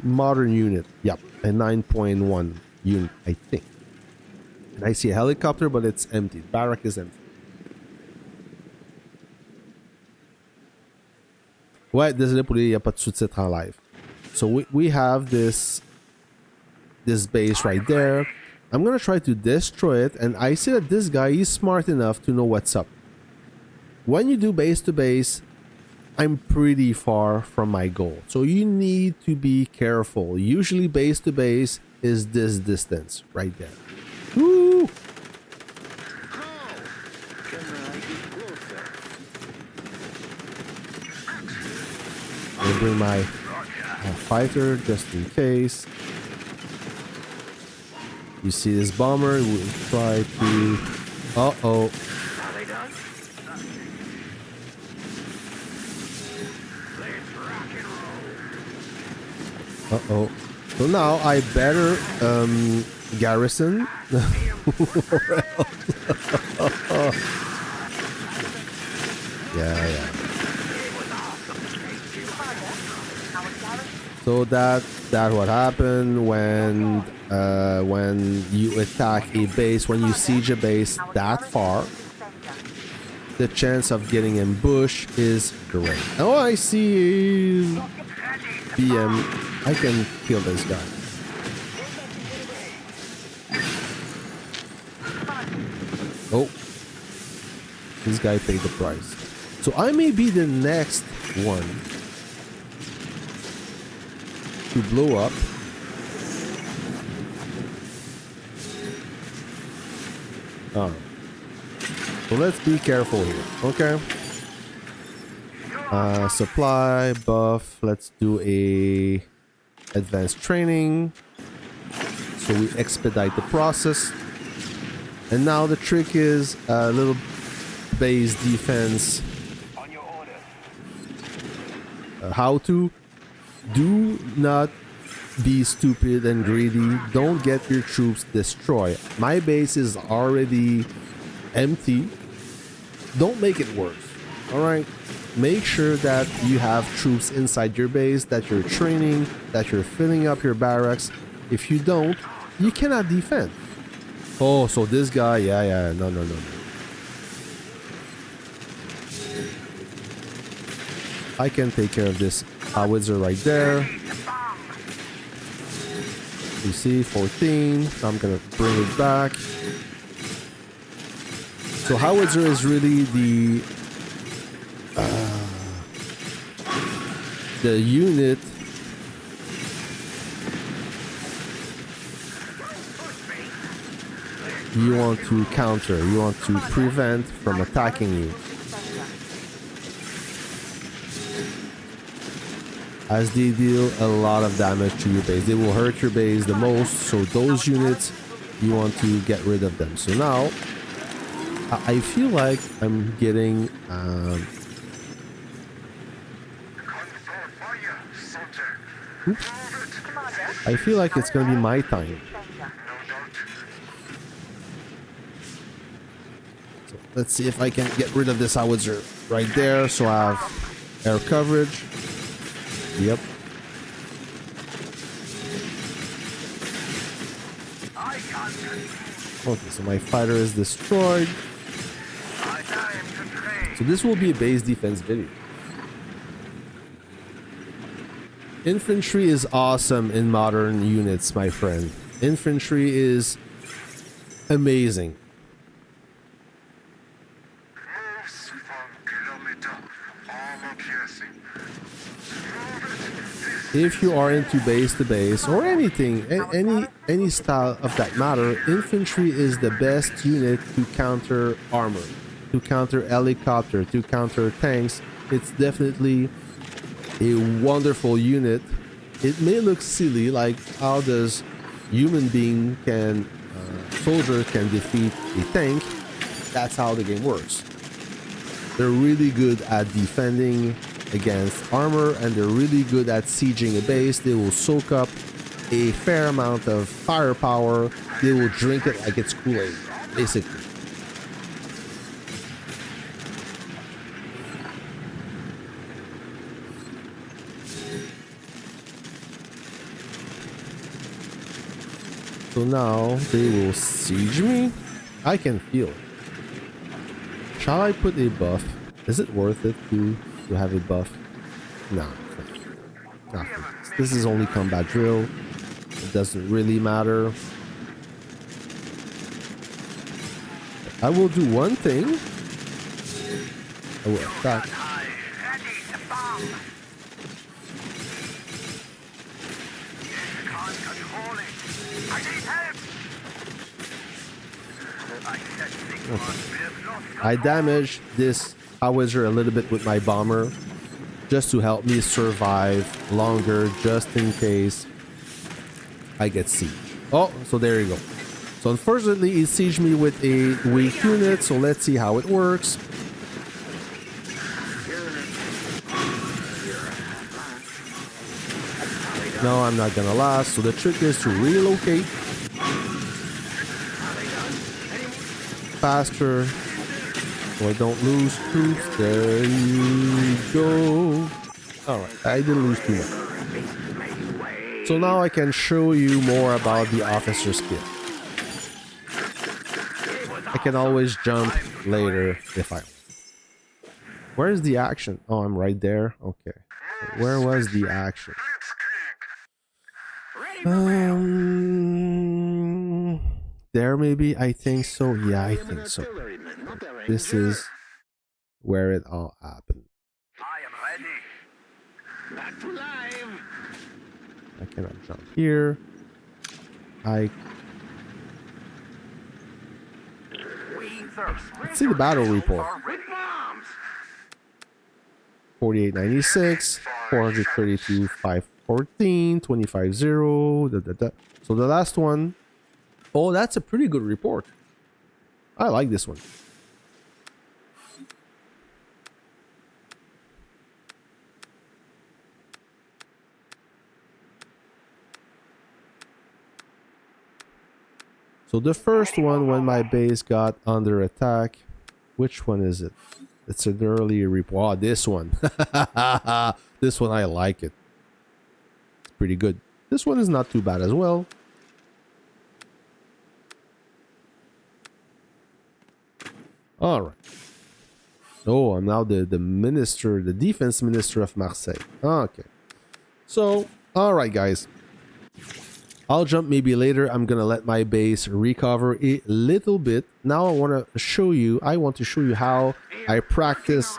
Modern unit. Yep, a 9.1 unit, I think. And I see a helicopter, but it's empty. Barrack is empty. Ouais, désolé pour il n'y a pas de sous-titres en live. So we have this base right there. I'm gonna try to destroy it, and I see that this guy is smart enough to know what's up. When you do base to base, I'm pretty far from my goal. So you need to be careful. Usually base to base is this distance right there. Woo! I'll bring my fighter just in case. You see this bomber, we'll try to... Uh-oh. Uh-oh. So now I better garrison. Yeah. So that what happened when when you attack a base, when you siege a base that far, the chance of getting ambushed is great. Oh, I see BM. I can kill this guy. Oh, this guy paid the price. So I may be the next one to blow up. Oh. So let's be careful here, okay? Supply, buff, let's do a advanced training. So we expedite the process. And now the trick is a little base defense. How to do not be stupid and greedy. Don't get your troops destroyed. My base is already empty. Don't make it worse. All right, make sure that you have troops inside your base, that you're training, that you're filling up your barracks. If you don't, you cannot defend. Oh, so this guy, yeah, no. I can take care of this howitzer right there. You see, 14. I'm gonna bring it back. So howitzer is really the unit you want to counter, you want to prevent from attacking you. As they deal a lot of damage to your base. They will hurt your base the most, so those units, you want to get rid of them. So now, I feel like I'm getting... oops. I feel like it's going to be my time. So let's see if I can get rid of this howitzer right there, so I have air coverage. Yep. Okay, so my fighter is destroyed. So this will be a base defense video. Infantry is awesome in modern units, my friend. Infantry is amazing. If you are into base to base or anything, any style of that matter, infantry is the best unit to counter armor, to counter helicopter, to counter tanks. It's definitely a wonderful unit. It may look silly, like how does human being can soldier can defeat a tank. That's how the game works. They're really good at defending against armor, and they're really good at sieging a base. They will soak up a fair amount of firepower. They will drink it like it's Kool-Aid, basically. So now they will siege me. I can feel it. Shall I put a buff? Is it worth it to have a buff? No. Not for this. This is only combat drill. It doesn't really matter. I will do one thing. I will attack. Okay. I damaged this howitzer a little bit with my bomber just to help me survive longer, just in case I get sieged. Oh, so there you go. So unfortunately, he sieged me with a weak unit, so let's see how it works. No, I'm not gonna last, so the trick is to relocate faster so I don't lose troops. There you go. Alright, I didn't lose too much. So now I can show you more about the officer skill. I can always jump later if I want. Where's the action? Oh, I'm right there. Okay. Where was the action? There maybe? I think so. Yeah, I think so. This is where it all happened. I am ready. Back to live. I cannot jump here. Let's see the battle report. 4896, 432, 514, 25-0. So the last one. Oh, that's a pretty good report. I like this one. So the first one, when my base got under attack, which one is it? It's an early report. Oh, this one. This one, I like it. It's pretty good. This one is not too bad as well. All right. Oh, I'm now the minister, the defense minister of Marseille. Okay. So, all right, guys. I'll jump maybe later. I'm gonna let my base recover a little bit. Now I want to show you how I practice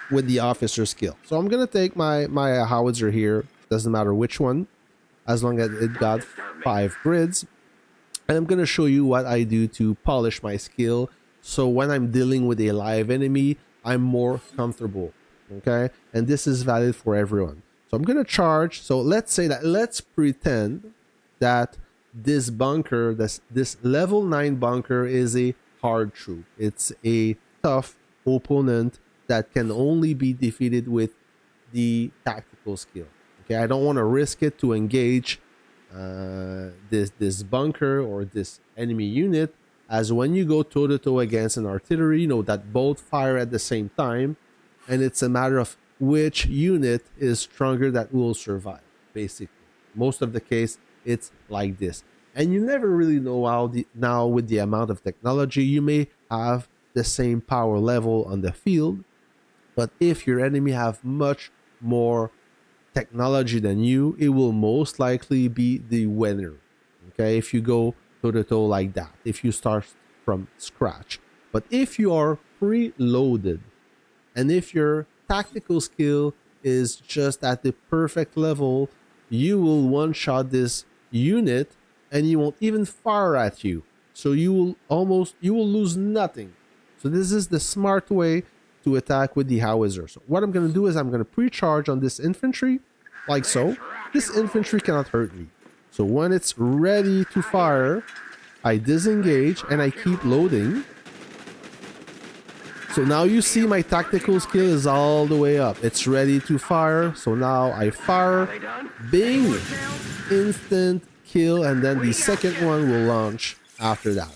with the officer skill. So I'm gonna take my howitzer here. Doesn't matter which one, as long as it got 5 grids. And I'm gonna show you what I do to polish my skill. So when I'm dealing with a live enemy, I'm more comfortable. Okay, and this is valid for everyone. So I'm gonna charge. So let's pretend that this bunker, this level 9 bunker is a hard troop. It's a tough opponent that can only be defeated with the tactical skill. Okay, I don't want to risk it to engage this bunker or this enemy unit, as when you go toe-to-toe against an artillery, you know that both fire at the same time, and it's a matter of which unit is stronger that will survive, basically. Most of the case, it's like this, and you never really know how now with the amount of technology, you may have the same power level on the field, but if your enemy have much more technology than you, it will most likely be the winner. Okay, if you go toe-to-toe like that, if you start from scratch. But if you are preloaded, and if your tactical skill is just at the perfect level, you will one-shot this unit and you won't even fire at you, so you will lose nothing. So this is the smart way to attack with the howitzer. So what I'm going to do is I'm going to pre-charge on this infantry like so. This infantry cannot hurt me, so when it's ready to fire, I disengage and I keep loading. So now you see my tactical skill is all the way up. It's ready to fire. So now I fire. Bing! Instant kill, and then the second one will launch after that.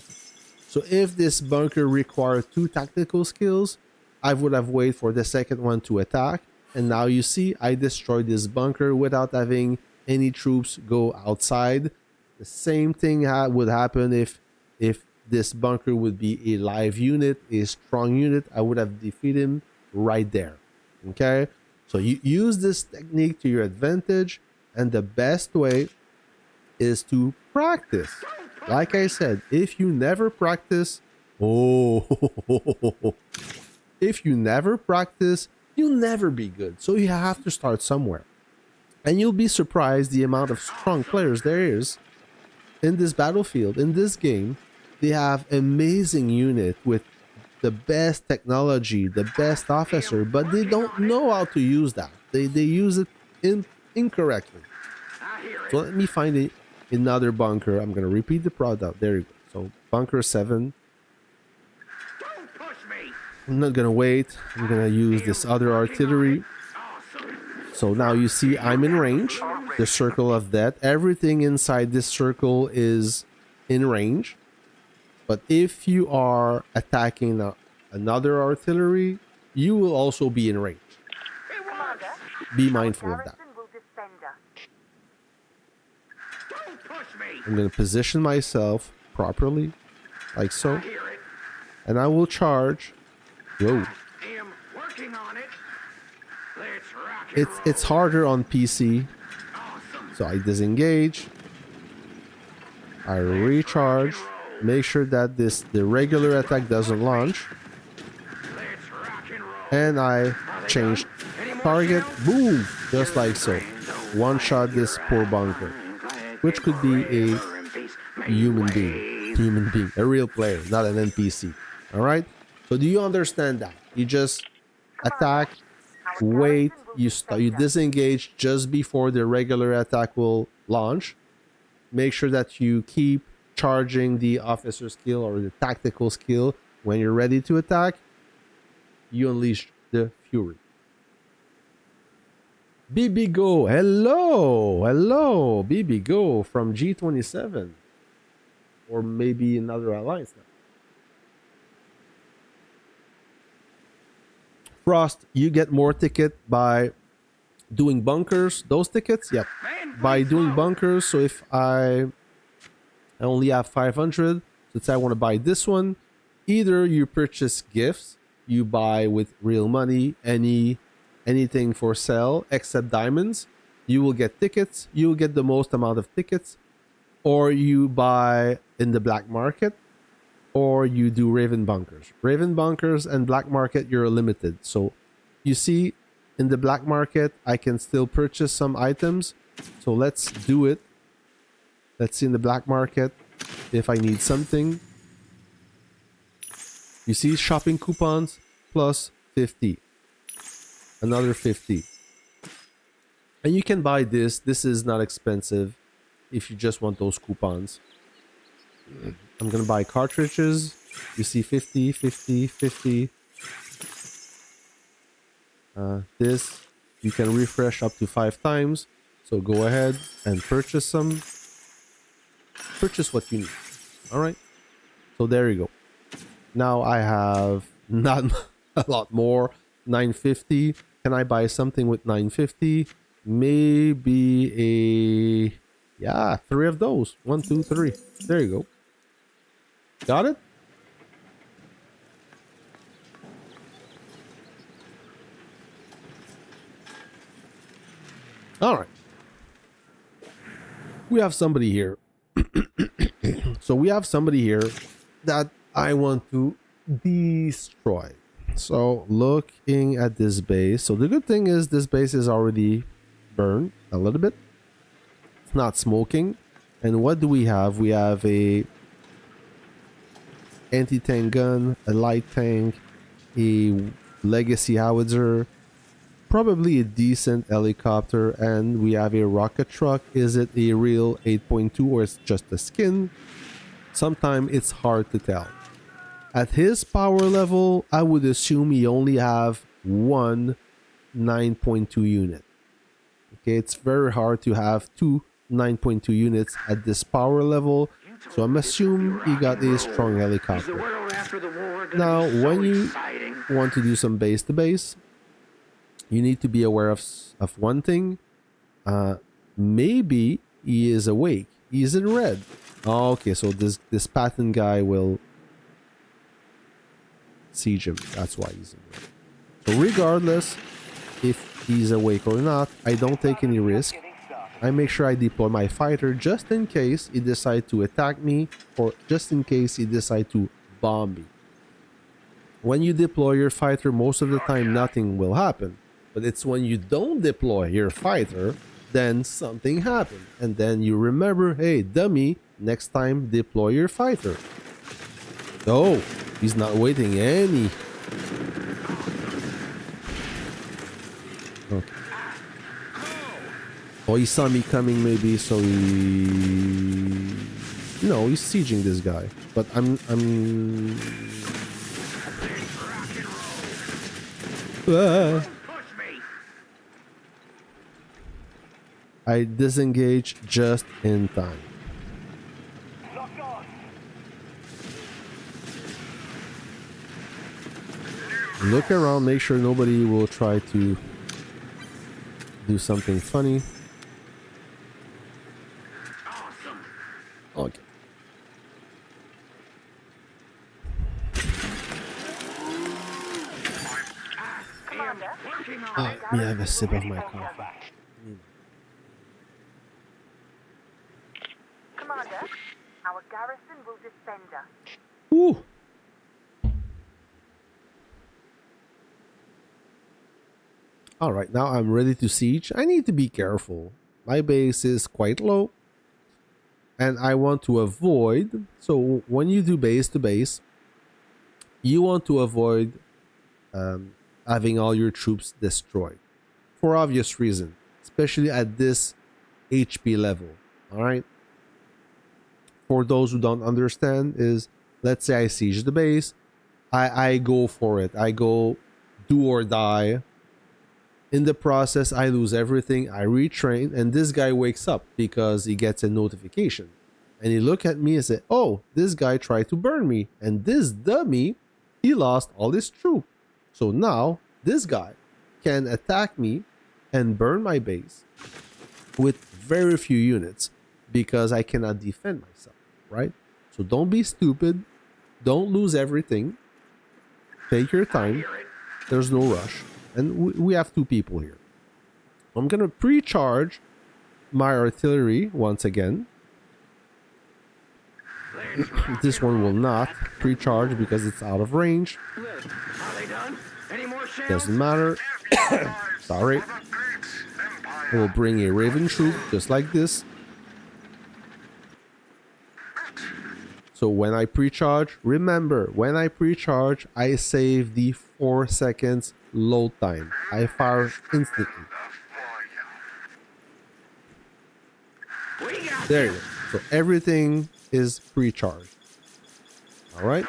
So if this bunker required 2 tactical skills, I would have waited for the second one to attack. And now you see I destroyed this bunker without having any troops go outside. The same thing would happen if this bunker would be a live unit, a strong unit. I would have defeated him right there. Okay, so you use this technique to your advantage, and the best way is to practice. Like I said, if you never practice, if you never practice, you'll never be good. So you have to start somewhere, and you'll be surprised the amount of strong players there is in this battlefield. In this game, they have amazing unit with the best technology, the best officer, but they don't know how to use that. They use it incorrectly. So let me find another bunker. I'm going to repeat the product. There you go. So bunker 7. I'm not going to wait. I'm going to use this other artillery. So now you see I'm in range. The circle of death. Everything inside this circle is in range. But if you are attacking another artillery, you will also be in range. Be mindful of that. me. I'm going to position myself properly, like so. I hear it. And I will charge. Whoa. Am working on it. Let's rock and roll. It's harder on PC. Awesome. So I disengage. I recharge. Make sure that the regular attack doesn't launch. Let's rock and roll. And I change target. Boom! Just like so. One shot this poor bunker. Which could be a human being. Human being. A real player, not an NPC. Alright? So do you understand that? You just attack, wait, you disengage just before the regular attack will launch. Make sure that you keep charging the officer skill or the tactical skill. When you're ready to attack, you unleash the fury. BB Go, hello, BB Go from G27, or maybe another alliance now. Frost, you get more ticket by doing bunkers. Those tickets, yep, by doing bunkers. So if I only have 500, since I want to buy this one, either you purchase gifts, you buy with real money anything for sale except diamonds, you will get tickets, you will get the most amount of tickets, or you buy in the black market, or you do Raven bunkers. Raven bunkers and black market, you're limited. So you see in the black market, I can still purchase some items. So let's do it. Let's see in the black market if I need something. You see shopping coupons plus 50. Another 50. And you can buy this. This is not expensive if you just want those coupons. I'm gonna buy cartridges. You see 50, 50, 50. This, you can refresh up to 5 times. So go ahead and purchase some. Purchase what you need. Alright. So there you go. Now I have not a lot more. 950. Can I buy something with 950? Maybe a... Yeah, 3 of those. 1, 2, 3. There you go. Got it? Alright. We have somebody here. So we have somebody here that I want to destroy. So looking at this base. So the good thing is this base is already burned a little bit. It's not smoking. And what do we have? We have a anti-tank gun, a light tank, a legacy howitzer, probably a decent helicopter, and we have a rocket truck. Is it a real 8.2 or it's just a skin? Sometimes it's hard to tell. At his power level, I would assume he only have one 9.2 unit. Okay, it's very hard to have two 9.2 units at this power level. So I'm assuming he got a strong helicopter. Now, when you want to do some base to base, you need to be aware of one thing. Maybe he is awake. He's in red. Oh, okay, so this patent guy will siege him. That's why he's in red. So regardless if he's awake or not, I don't take any risk. I make sure I deploy my fighter just in case he decide to attack me, or just in case he decide to bomb me. When you deploy your fighter, most of the time nothing will happen. But it's when you don't deploy your fighter, then something happens. And then you remember, hey, dummy, next time deploy your fighter. Oh, he's not waiting any. Okay. Oh, he saw me coming maybe, so he... No, he's sieging this guy. But I'm... I disengage just in time. Look around, make sure nobody will try to do something funny. a sip of my coffee. Commander, our garrison will defend us. Ooh. All right, now I'm ready to siege. I need to be careful. My base is quite low, and I want to avoid. So when you do base to base, you want to avoid having all your troops destroyed, for obvious reason, especially at this HP level. All right. For those who don't understand, is let's say I siege the base, I go for it. I go do or die. In the process, I lose everything. I retrain, and this guy wakes up because he gets a notification, and he look at me and say, "Oh, this guy tried to burn me, and this dummy, he lost all his troop. So now this guy can attack me and burn my base with very few units because I cannot defend myself." Right? So don't be stupid. Don't lose everything. Take your time. There's no rush. And we have two people here. I'm going to pre-charge my artillery once again. This one will not pre-charge because it's out of range. Doesn't matter. Sorry. We'll bring a Raven troop just like this. So when I pre-charge, remember, when I pre-charge, I save the 4 seconds load time. I fire instantly. There you go. So everything is pre-charged. All right.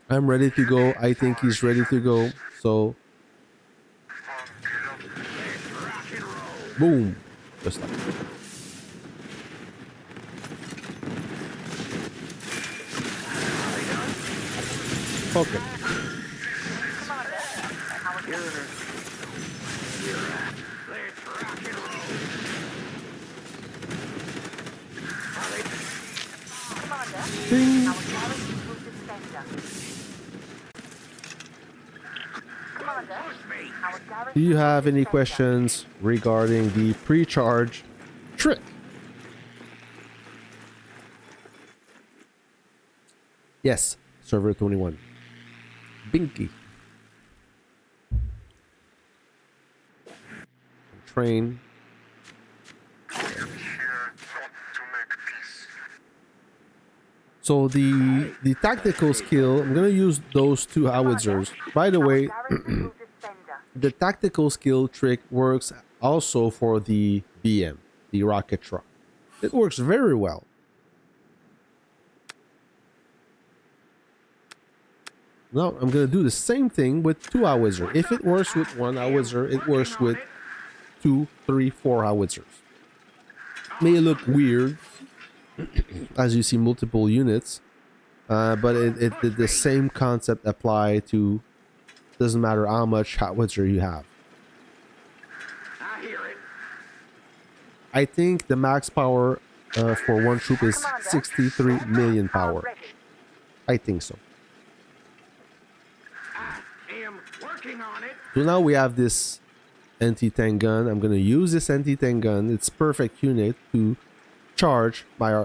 I'm ready to go. I think he's ready to go. So boom. Just like that. Okay. Ding. Do you have any questions regarding the pre-charge trick? Yes, server 21. Binky. Train. So the tactical skill, I'm gonna use those two howitzers. By the way, the tactical skill trick works also for the BM, the rocket truck. It works very well. Now I'm gonna do the same thing with two howitzer. If it works with one howitzer, it works with 2, 3, 4 howitzers. May look weird as you see multiple units, but the same concept apply to, doesn't matter how much howitzer you have. I think the max power for one troop is 63 million power. I think so. So now we have this anti-tank gun. I'm going to use this anti-tank gun. It's perfect unit to charge my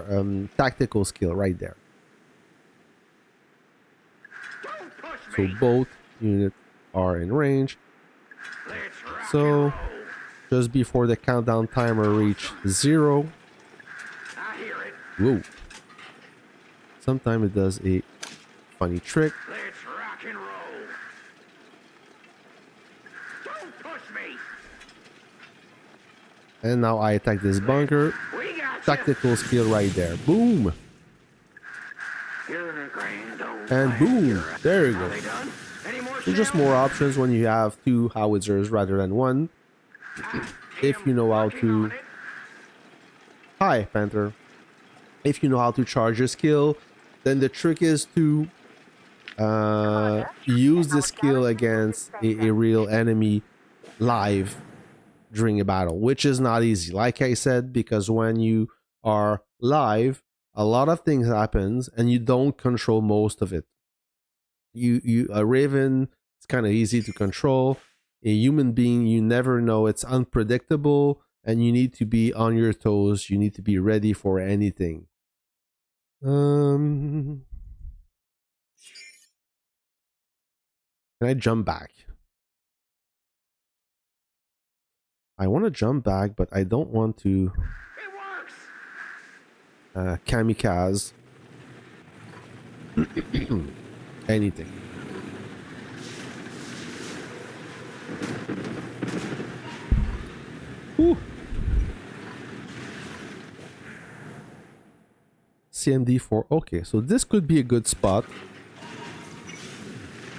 tactical skill right there. So both units are in range. So just before the countdown timer reach 0. Whoa. Sometimes it does a funny trick. And now I attack this bunker. Tactical skill right there. Boom. And boom. There you go. There's just more options when you have two howitzers rather than one. If you know how to... Hi, Panther. If you know how to charge your skill, then the trick is to use the skill against a real enemy live during a battle, which is not easy, like I said, because when you are live, a lot of things happens and you don't control most of it. You a raven, it's kind of easy to control. A human being, you never know, it's unpredictable, and you need to be on your toes. You need to be ready for anything. Can I jump back? I want to jump back, but I don't want to kamikaze anything. Whew. CMD4. Okay, so this could be a good spot.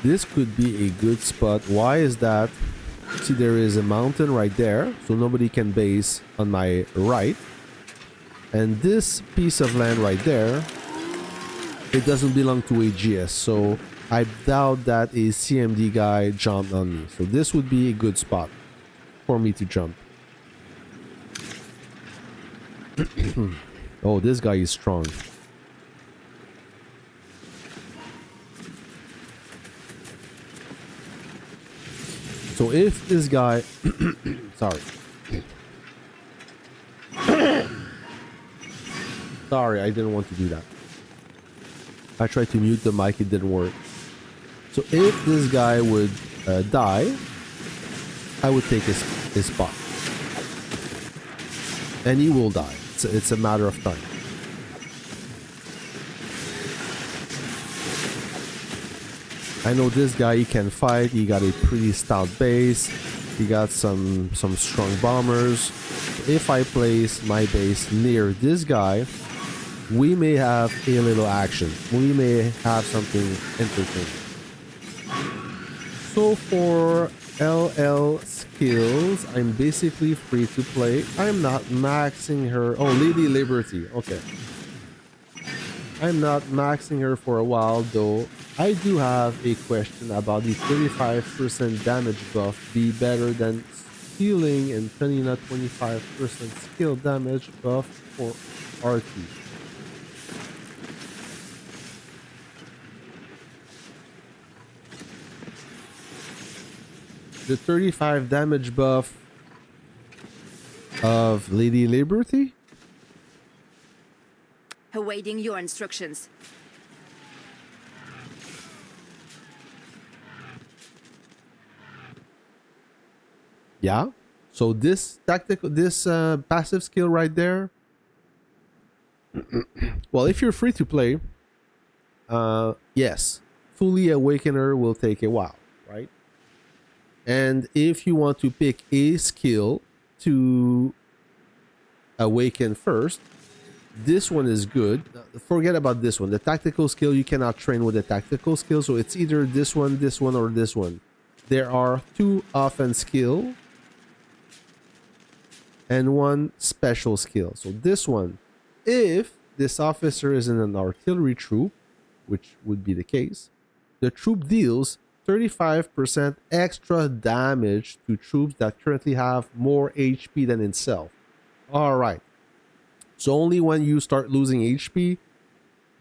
This could be a good spot. Why is that? See, there is a mountain right there, so nobody can base on my right. And this piece of land right there, it doesn't belong to AGS, so I doubt that a CMD guy jumped on me. So this would be a good spot for me to jump. Oh, this guy is strong. So if this guy... Sorry. Sorry, I didn't want to do that. I tried to mute the mic, it didn't work. So if this guy would die, I would take his spot. And he will die. It's a matter of time. I know this guy, he can fight. He got a pretty stout base. He got some strong bombers. If I place my base near this guy, we may have a little action. We may have something entertaining. So for LL skills, I'm basically free to play. I'm not maxing her. Oh, Lady Liberty. Okay. I'm not maxing her for a while, though. I do have a question about the 35% damage buff be better than healing and turning a 25% skill damage buff for RT. The 35 damage buff of Lady Liberty? Awaiting your instructions. Yeah. So this passive skill right there. Well, if you're free to play, yes, fully awakener will take a while, right? And if you want to pick a skill to awaken first, this one is good. Forget about this one. The tactical skill, you cannot train with the tactical skill, so it's either this one, or this one. There are 2 offense skill and 1 special skill. So this one, if this officer is in an artillery troop, which would be the case, the troop deals 35% extra damage to troops that currently have more HP than itself. All right. So only when you start losing HP,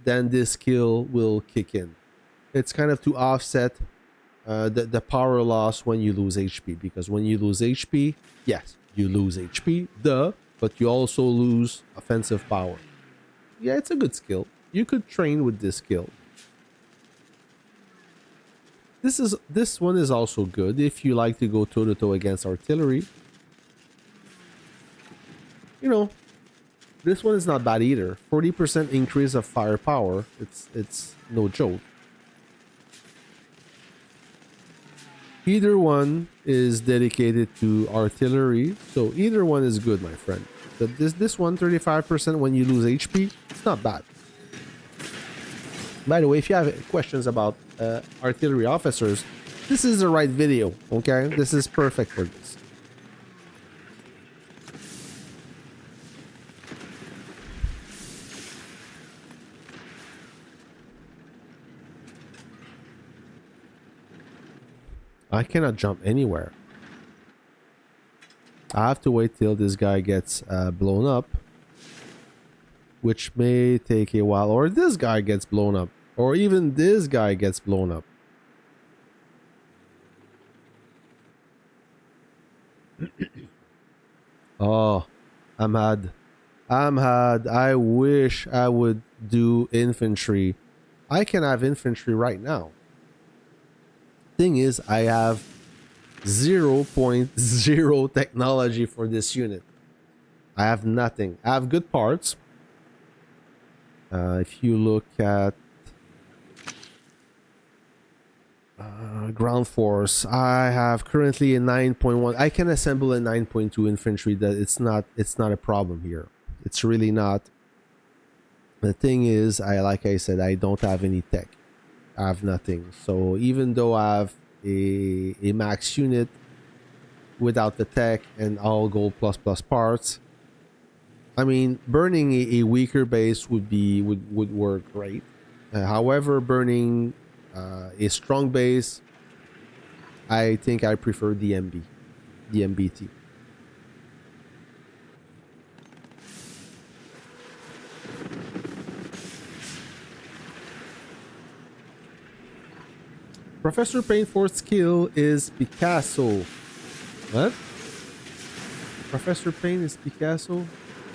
then this skill will kick in. It's kind of to offset the power loss when you lose HP, because when you lose HP, yes, you lose HP, but you also lose offensive power. Yeah, it's a good skill. You could train with this skill. This one is also good if you like to go toe-to-toe against artillery. You know, this one is not bad either. 40% increase of firepower. It's no joke. Either one is dedicated to artillery, so either one is good, my friend. But this one, 35% when you lose HP, it's not bad. By the way, if you have questions about artillery officers, this is the right video, okay? This is perfect for this. I cannot jump anywhere. I have to wait till this guy gets blown up, which may take a while, or this guy gets blown up, or even this guy gets blown up. Oh, I'm had. I wish I would do infantry. I can have infantry right now. Thing is, I have 0.0 technology for this unit. I have nothing. I have good parts. If you look at ground force, I have currently a 9.1. I can assemble a 9.2 infantry. That it's not a problem here. It's really not. The thing is, like I said, I don't have any tech. I have nothing. So even though I have a max unit without the tech and all gold plus parts, I mean, burning a weaker base would work great. However, burning a strong base, I think I prefer the MBT. Professor Payne fourth skill is Picasso. What? Professor Payne is Picasso?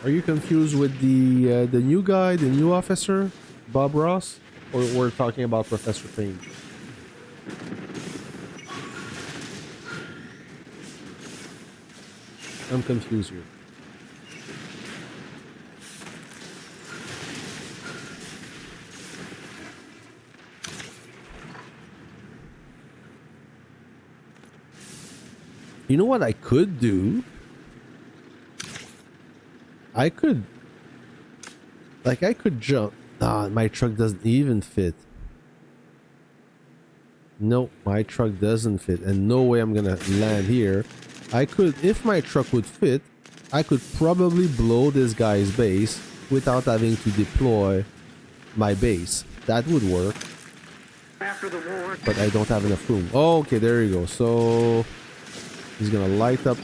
Are you confused with the new guy, the new officer, Bob Ross? Or we're talking about Professor Payne? I'm confused here. You know what I could do? I could jump. Ah, my truck doesn't even fit. No, my truck doesn't fit, and no way I'm gonna land here. I could, if my truck would fit, I could probably blow this guy's base without having to deploy my base. That would work. After the war. But I don't have enough room. Oh, okay, there you go. So he's gonna light up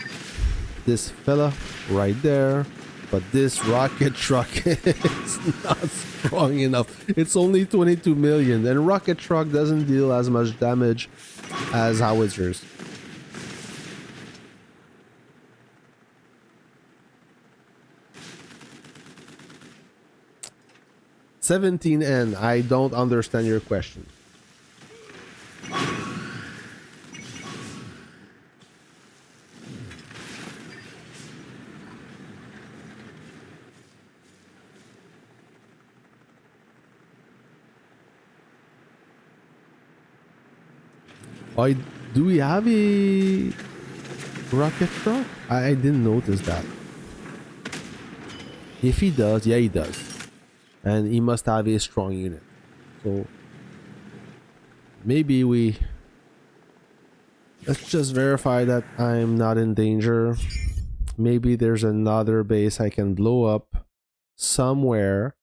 this fella right there. But this rocket truck is not strong enough. It's only 22 million, and rocket truck doesn't deal as much damage as howitzers. $17N, I don't understand your question. Do we have a rocket truck? I didn't notice that. If he does, yeah, he does. And he must have a strong unit. So maybe let's just verify that I'm not in danger. Maybe there's another base I can blow up somewhere.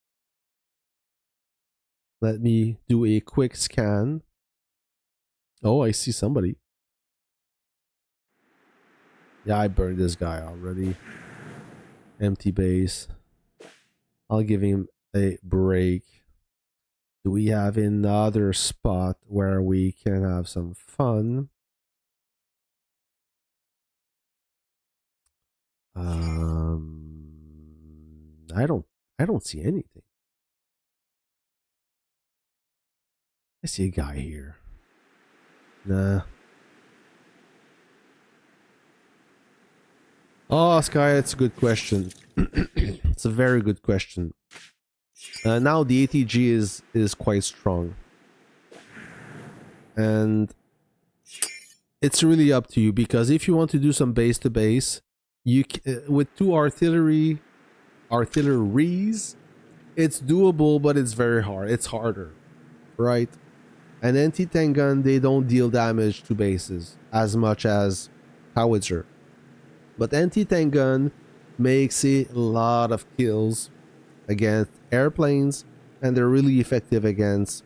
Let me do a quick scan. Oh, I see somebody. Yeah, I burned this guy already. Empty base. I'll give him a break. Do we have another spot where we can have some fun? I don't see anything. I see a guy here. Nah. Oh, Sky, that's a good question. It's a very good question. Now the ATG is quite strong, and it's really up to you, because if you want to do some base to base, you with two artilleries, it's doable, but it's very hard. It's harder, right? An anti-tank gun, they don't deal damage to bases as much as howitzer. But anti-tank gun makes a lot of kills against airplanes, and they're really effective against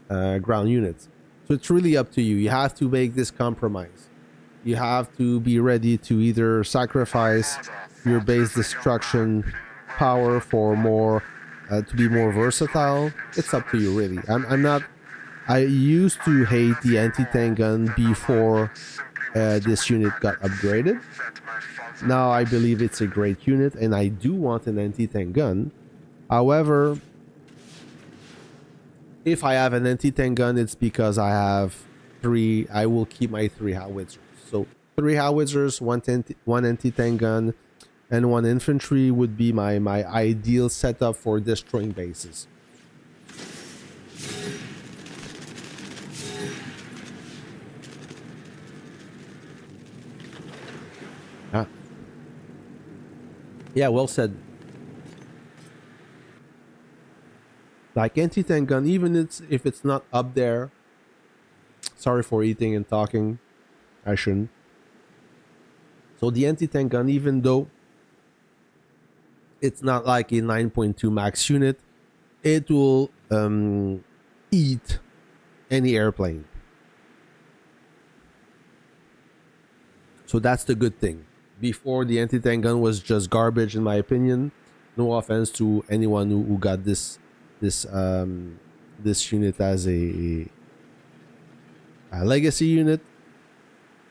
ground units. So it's really up to you. You have to make this compromise. You have to be ready to either sacrifice your base destruction power for more, to be more versatile. It's up to you, really. I'm not. I used to hate the anti-tank gun before this unit got upgraded. Now I believe it's a great unit, and I do want an anti-tank gun. However, if I have an anti-tank gun, it's because I have three. I will keep my 3 howitzers. So 3 howitzers, one anti-tank gun, and 1 infantry would be my ideal setup for destroying bases. Yeah, well said. Like anti-tank gun, even if it's not up there. Sorry for eating and talking. I shouldn't. So the anti-tank gun, even though it's not like a 9.2 max unit, it will eat any airplane. So that's the good thing. Before, the anti-tank gun was just garbage in my opinion. No offense to anyone who got this unit as a legacy unit,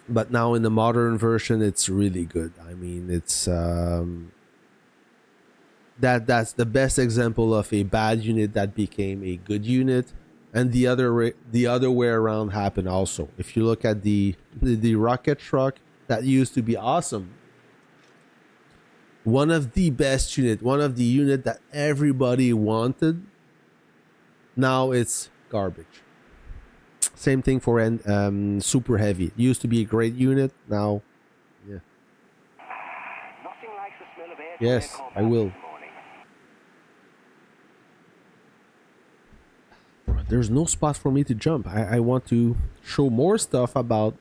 but now in the modern version it's really good. I mean, it's that's the best example of a bad unit that became a good unit, and the other way around happened also. If you look at the rocket truck, that used to be awesome, one of the best unit, one of the unit that everybody wanted. Now it's garbage. Same thing for super heavy. It used to be a great unit. Now, yeah. Nothing like the smell of air. Yes, I will. Bro, there's no spot for me to jump. I want to show more stuff about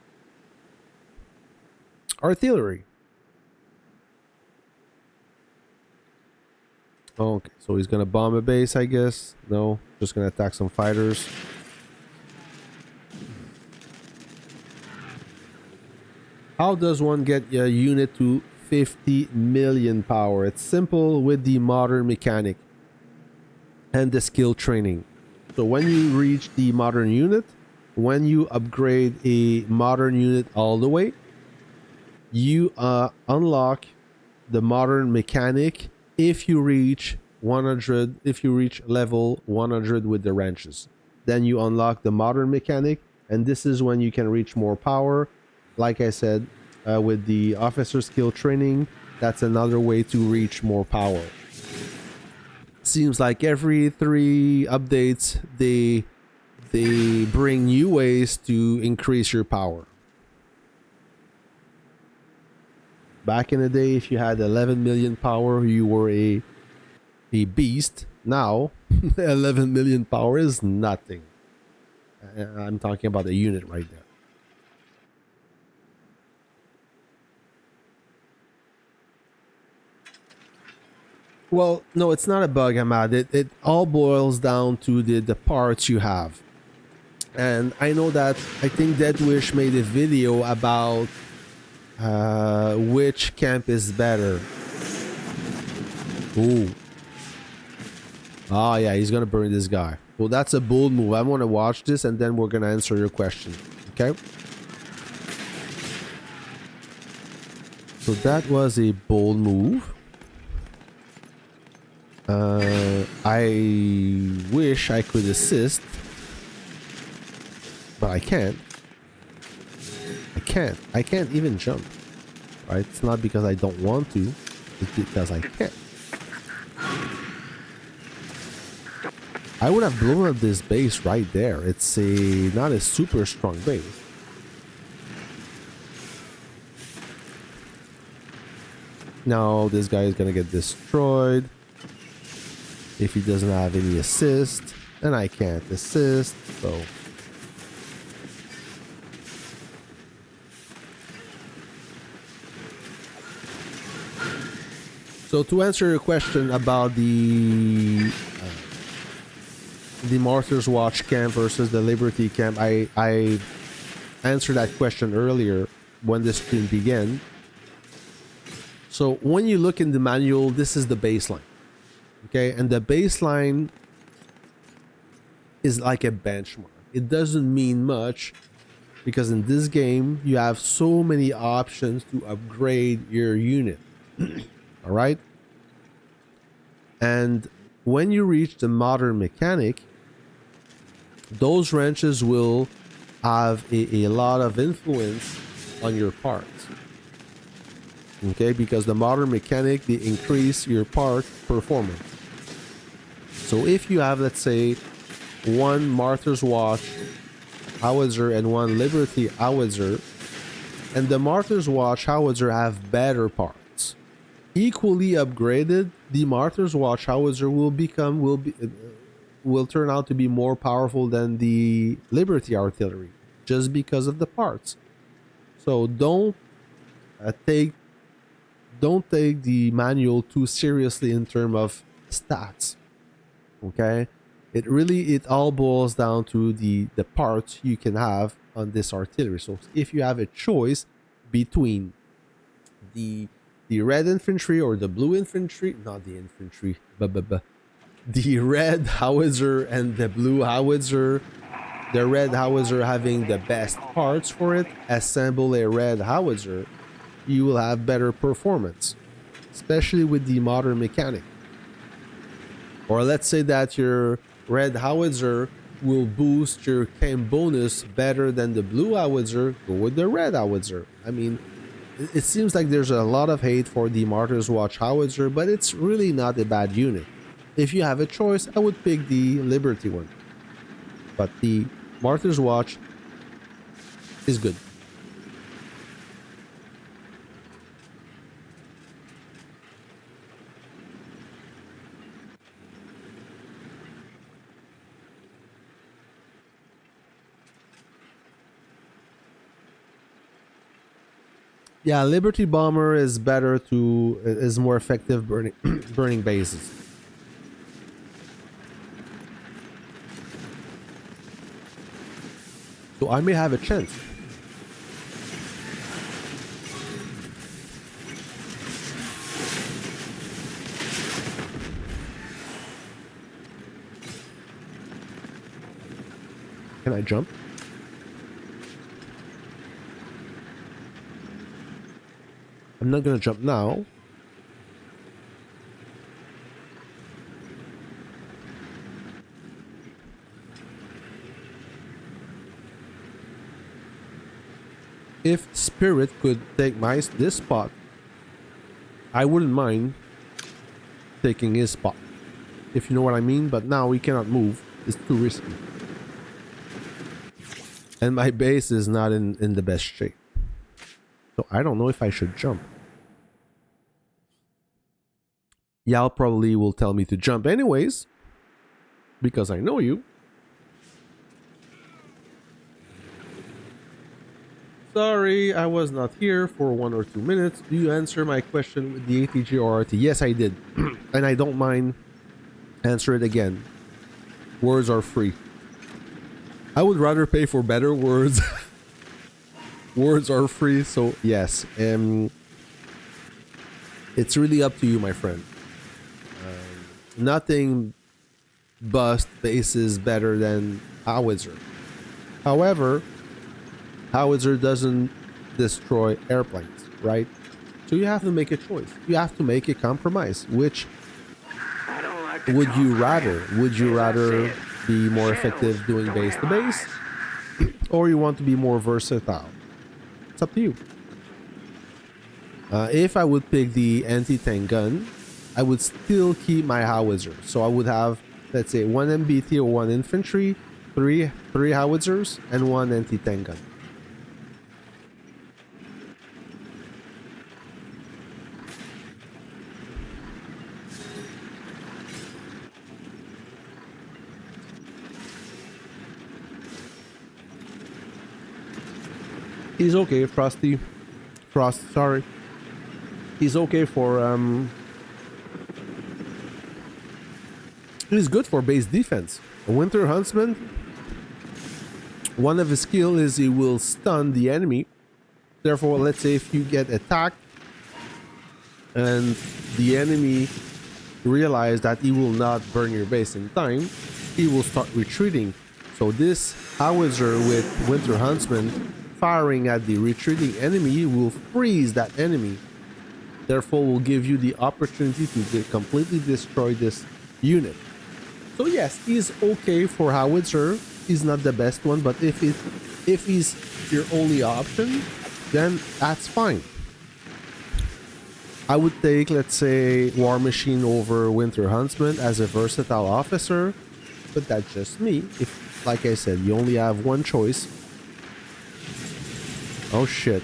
artillery. Okay, so he's gonna bomb a base, I guess. No, just gonna attack some fighters. How does one get a unit to 50 million power? It's simple with the modern mechanic and the skill training. So when you reach the modern unit, when you upgrade a modern unit all the way, you unlock the modern mechanic if you reach 100, if you reach level 100 with the wrenches. Then you unlock the modern mechanic, and this is when you can reach more power. Like I said, with the officer skill training, that's another way to reach more power. Seems like every 3 updates they bring new ways to increase your power. Back in the day, if you had 11 million power, you were a beast. Now 11 million power is nothing. I'm talking about a unit right there. Well, no, it's not a bug, Ahmad. It all boils down to the parts you have. And I know that, I think Deadwish made a video about which camp is better. Ooh. Oh yeah, he's gonna burn this guy. Well, that's a bold move. I want to watch this and then we're gonna answer your question. Okay? So that was a bold move. I wish I could assist, but I can't. I can't even jump. Right? It's not because I don't want to. It's because I can't. I would have blown up this base right there. It's not a super strong base. Now this guy is gonna get destroyed if he doesn't have any assist, and I can't assist, so. So to answer your question about the Martyrs Watch camp versus the Liberty camp, I answered that question earlier when the stream began. So when you look in the manual, this is the baseline. Okay, and the baseline is like a benchmark. It doesn't mean much because in this game you have so many options to upgrade your unit. All right, and when you reach the modern mechanic, those wrenches will have a lot of influence on your parts. Okay, because the modern mechanic, they increase your part performance. So if you have, let's say, one Martyr's Watch howitzer and one Liberty howitzer, and the Martyr's Watch howitzer have better parts, equally upgraded, the Martyr's Watch howitzer will turn out to be more powerful than the Liberty artillery, just because of the parts. So don't take the manual too seriously in terms of stats. Okay, it all boils down to the parts you can have on this artillery. So if you have a choice between the red infantry or the blue infantry, not the infantry, the red howitzer and the blue howitzer, the red howitzer having the best parts for it, assemble a red howitzer, you will have better performance, especially with the modern mechanic. Or let's say that your red howitzer will boost your chem bonus better than the blue howitzer, go with the red howitzer. I mean, it seems like there's a lot of hate for the Martyr's Watch howitzer, but it's really not a bad unit. If you have a choice, I would pick the Liberty one, but the Martyr's Watch is good. Yeah, Liberty Bomber is more effective burning bases. So I may have a chance. Can I jump? I'm not gonna jump now. If Spirit could take this spot, I wouldn't mind taking his spot, if you know what I mean. But now we cannot move; it's too risky, and my base is not in the best shape. So I don't know if I should jump. Yal probably will tell me to jump anyways, because I know you. Sorry, I was not here for 1 or 2 minutes. Do you answer my question with the ATG or RT? Yes, I did. And I don't mind answer it again. Words are free. I would rather pay for better words. Words are free, so yes. It's really up to you, my friend. Nothing bust bases better than howitzer. However, howitzer doesn't destroy airplanes, right? So you have to make a choice. You have to make a compromise. Which would you rather? Would you rather be more effective doing base to base, or you want to be more versatile? It's up to you. If I would pick the anti-tank gun, I would still keep my howitzer. So I would have, let's say, 1 MBT or 1 infantry, three howitzers, and 1 anti-tank gun. He's okay, Frosty. Sorry. He's okay for he's good for base defense. A Winter Huntsman, one of his skills is he will stun the enemy. Therefore, let's say if you get attacked and the enemy realize that he will not burn your base in time, he will start retreating. So this howitzer with Winter Huntsman firing at the retreating enemy will freeze that enemy. Therefore, will give you the opportunity to completely destroy this unit. So yes, he's okay for howitzer. He's not the best one, but if he's your only option, then that's fine. I would take, let's say, War Machine over Winter Huntsman as a versatile officer, but that's just me. If, like I said, you only have one choice. Oh shit.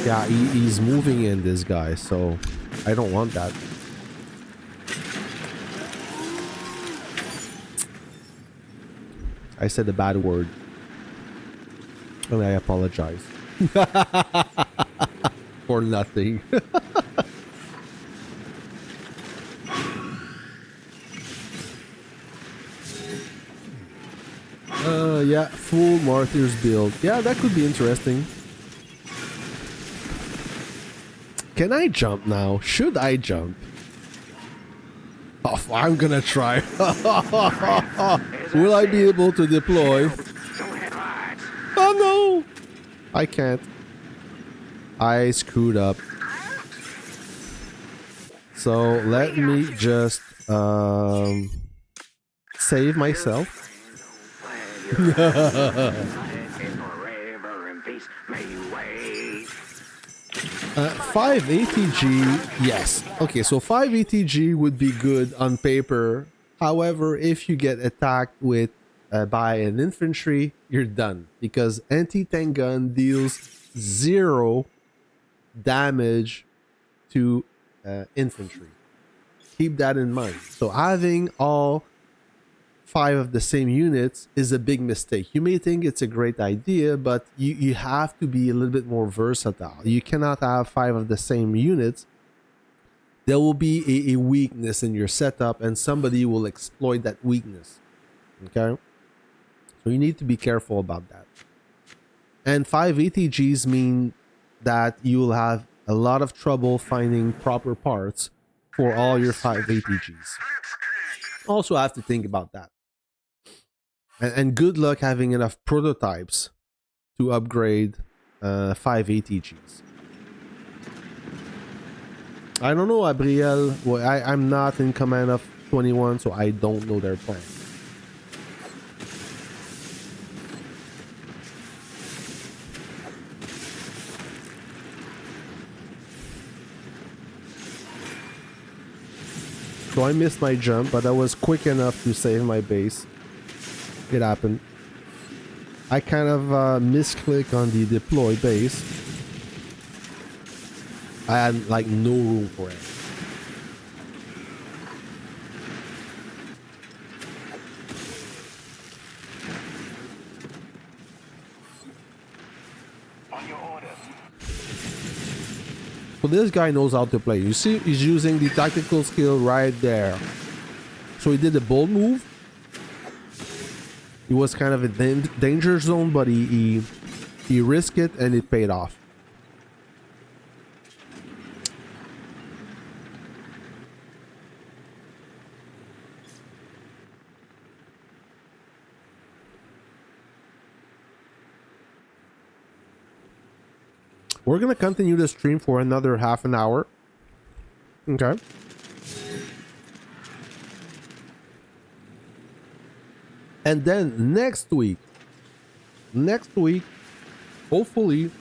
Yeah, he's moving in, this guy, so I don't want that. I said a bad word. And I apologize. For nothing. Yeah, full Martyrs build. Yeah, that could be interesting. Can I jump now? Should I jump? Oh, I'm gonna try. Will I be able to deploy? Oh no! I can't. I screwed up. So let me just save myself. 5 ATG, yes. Okay, so 5 ATG would be good on paper. However, if you get attacked with by an infantry, you're done, because anti-tank gun deals 0 damage to infantry. Keep that in mind. So having all 5 of the same units is a big mistake. You may think it's a great idea, but you have to be a little bit more versatile. You cannot have 5 of the same units. There will be a weakness in your setup, and somebody will exploit that weakness. Okay? So you need to be careful about that. And 5 ATGs mean that you will have a lot of trouble finding proper parts for all your 5 ATGs. Also have to think about that. And good luck having enough prototypes to upgrade 5 ATGs. I don't know, Abriel. Well, I'm not in command of 21, so I don't know their plan. So I missed my jump, but I was quick enough to save my base. It happened. I kind of misclick on the deploy base. I had like no room for it. On your order. So this guy knows how to play. You see, he's using the tactical skill right there. So he did a bold move. He was kind of a danger zone, but he risked it and it paid off. We're going to continue the stream for another half an hour. Okay. And then next week, hopefully,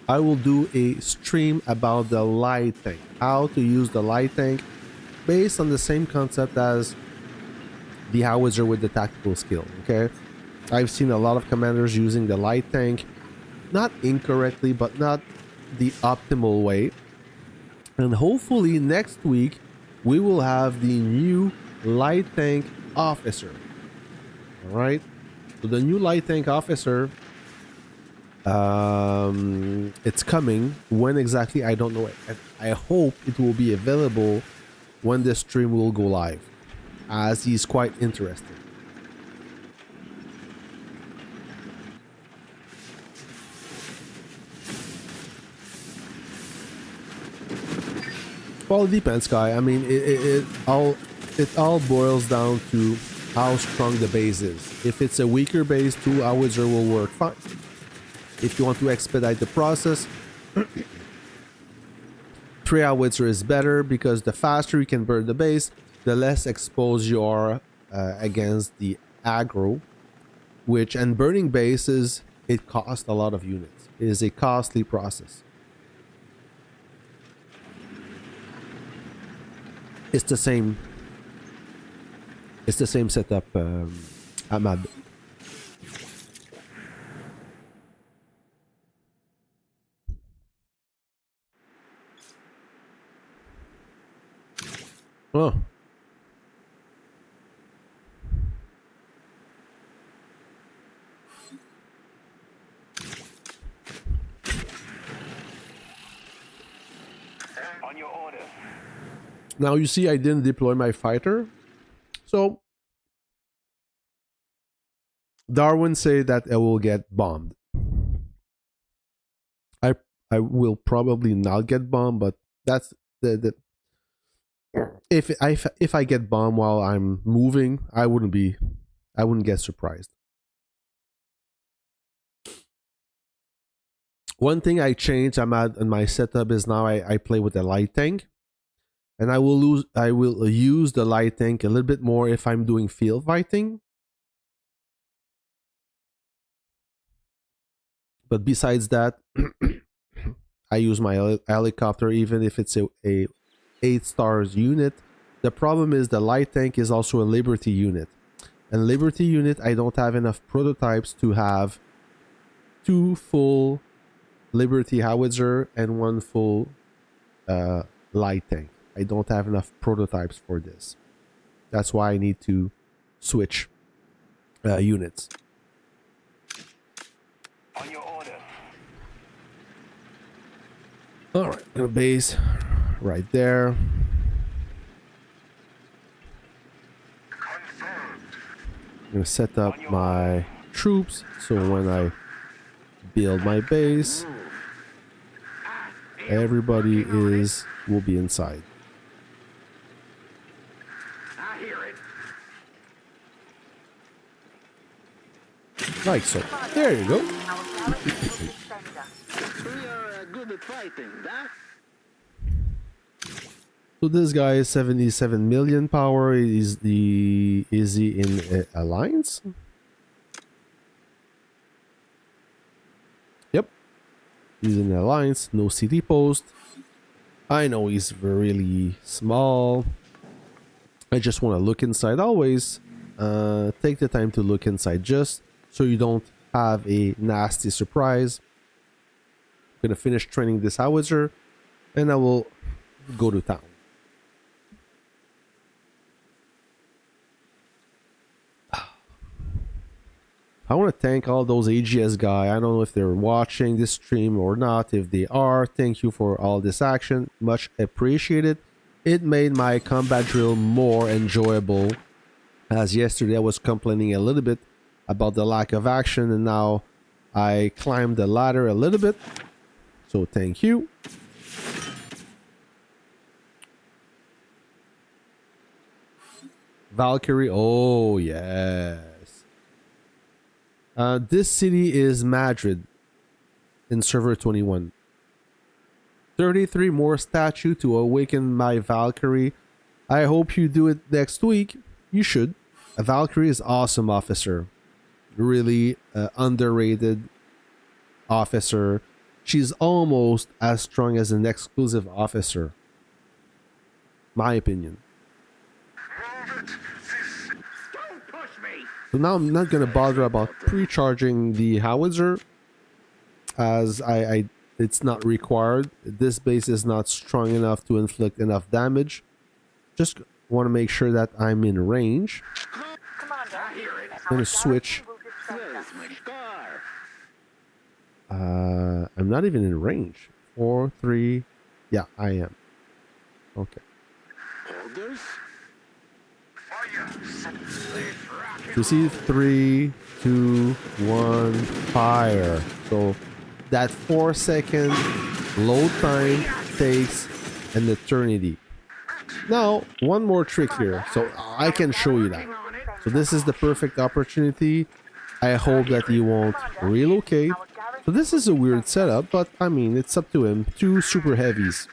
I will do a stream about the light tank. How to use the light tank based on the same concept as the howitzer with the tactical skill, okay? I've seen a lot of commanders using the light tank, not incorrectly, but not the optimal way. And hopefully next week, we will have the new light tank officer. All right, so the new light tank officer, it's coming. When exactly, I don't know. I hope it will be available when the stream will go live, as he's quite interesting. Well, it depends, Sky. I mean, it all boils down to how strong the base is. If it's a weaker base, 2 howitzer will work fine. If you want to expedite the process, 3 howitzer is better because the faster you can burn the base, the less exposed you are against the aggro, and burning bases, it costs a lot of units. It is a costly process. It's the same setup, Ahmad. Oh. On your order. Now you see I didn't deploy my fighter. So Darwin say that I will get bombed. I will probably not get bombed, but that's the if I get bombed while I'm moving, I wouldn't get surprised. One thing I changed I'm at in my setup is now I play with the light tank. And I will use the light tank a little bit more if I'm doing field fighting. But besides that, I use my helicopter even if it's a 8 stars unit. The problem is the light tank is also a Liberty unit. And Liberty unit, I don't have enough prototypes to have 2 full Liberty howitzer and 1 full light tank. I don't have enough prototypes for this. That's why I need to switch units. On your order. Alright, gonna base right there. Confirmed. I'm gonna set up my troops so when I build my base, everybody will be inside. I hear it. Like so. There you go. Our garrison will defend us. We are good at fighting, huh? So this guy is 77 million power. Is he in alliance? Yep. He's in alliance. No city post. I know he's really small. I just want to look inside always. Take the time to look inside just so you don't have a nasty surprise. I'm gonna finish training this howitzer and I will go to town. I want to thank all those AGS guys. I don't know if they're watching this stream or not. If they are, thank you for all this action. Much appreciated. It made my combat drill more enjoyable. As yesterday I was complaining a little bit about the lack of action, and now I climbed the ladder a little bit. So thank you. Valkyrie. Oh, yes. This city is Madrid in server 21. 33 more statue to awaken my Valkyrie. I hope you do it next week. You should. A Valkyrie is awesome officer. Really underrated officer. She's almost as strong as an exclusive officer. My opinion. Don't push me. So now I'm not going to bother about pre-charging the howitzer, as it's not required. This base is not strong enough to inflict enough damage. Just want to make sure that I'm in range. Commander, I hear it. I'm going to switch. Where's my scar? I'm not even in range. 4, 3. Yeah, I am. Okay. Orders? Fire. Let's rock and You see 3, 2, 1, fire. So that 4-second load time takes an eternity. Now, one more trick here, so I can show you that. on it. So this is the perfect opportunity. I hope that he won't relocate. So this is a weird setup, but I mean, it's up to him. 2 super heavies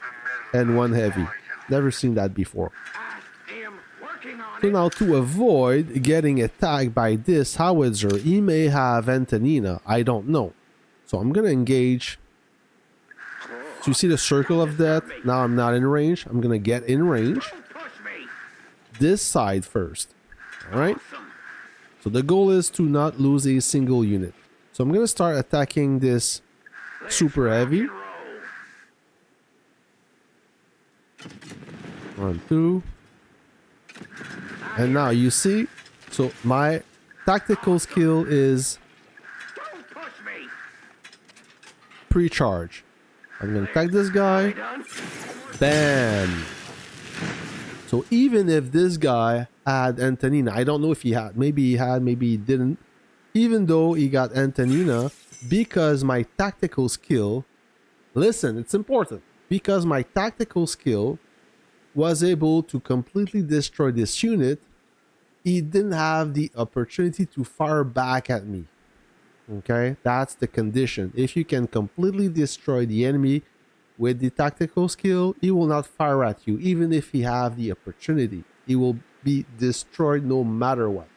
and 1 heavy. Never seen that before. I am working on So it. now to avoid getting attacked by this howitzer, he may have Antonina. I don't know. So I'm gonna engage. So you see the circle of death? Now I'm not in range. I'm gonna get in range. Don't push me. This side first. Alright? Awesome. So the goal is to not lose a single unit. So I'm gonna start attacking this super heavy. And roll. 1, 2. And now you see, so my tactical skill is Don't push me. pre-charge. I'm gonna attack this guy. Done. Bam! So even if this guy had Antonina, I don't know if he had, maybe he had, maybe he didn't. Even though he got Antonina, because my tactical skill, listen, it's important, because my tactical skill was able to completely destroy this unit, he didn't have the opportunity to fire back at me. Okay, that's the condition. If you can completely destroy the enemy with the tactical skill, he will not fire at you, even if he have the opportunity. He will be destroyed no matter what.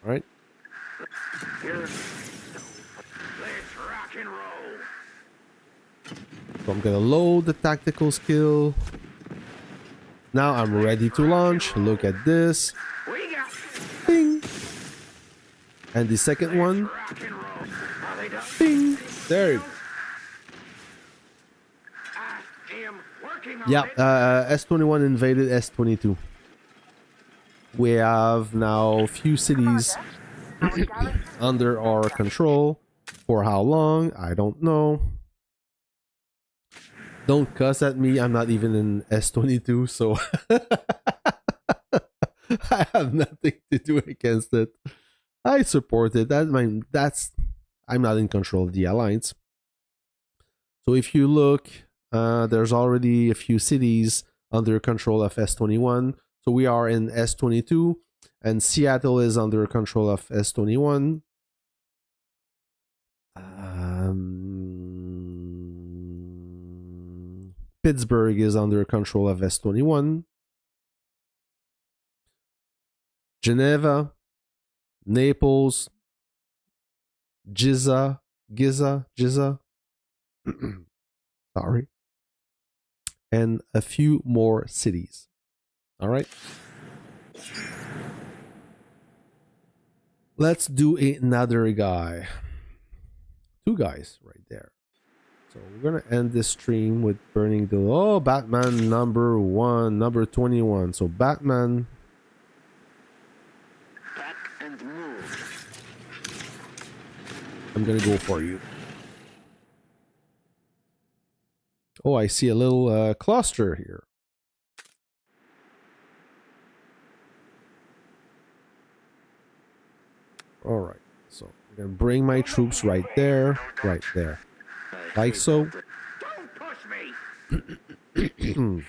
All right. Here. Let's rock and roll. So I'm gonna load the tactical skill. Now I'm ready to launch. Look at this. We got Bing. And the second one. rock and roll. Are they done? Bing. There you go. I am working on Yeah, it. S21 invaded S22. We have now a few cities Our garrison under our control. For how long? I don't know. Don't cuss at me. I'm not even in S22, so I have nothing to do against it. I support it. I'm not in control of the alliance. So if you look, there's already a few cities under control of S21. So we are in S22, and Seattle is under control of S21. Pittsburgh is under control of S21. Geneva, Naples, Giza, sorry, and a few more cities. All right. Let's do another guy. 2 guys right there. So we're gonna end this stream with burning the Batman number 1, number 21. So Batman. Back and move. I'm gonna go for you. Oh, I see a little cluster here. All right, so I'm gonna bring my troops right there, like so. Don't push me. Searching.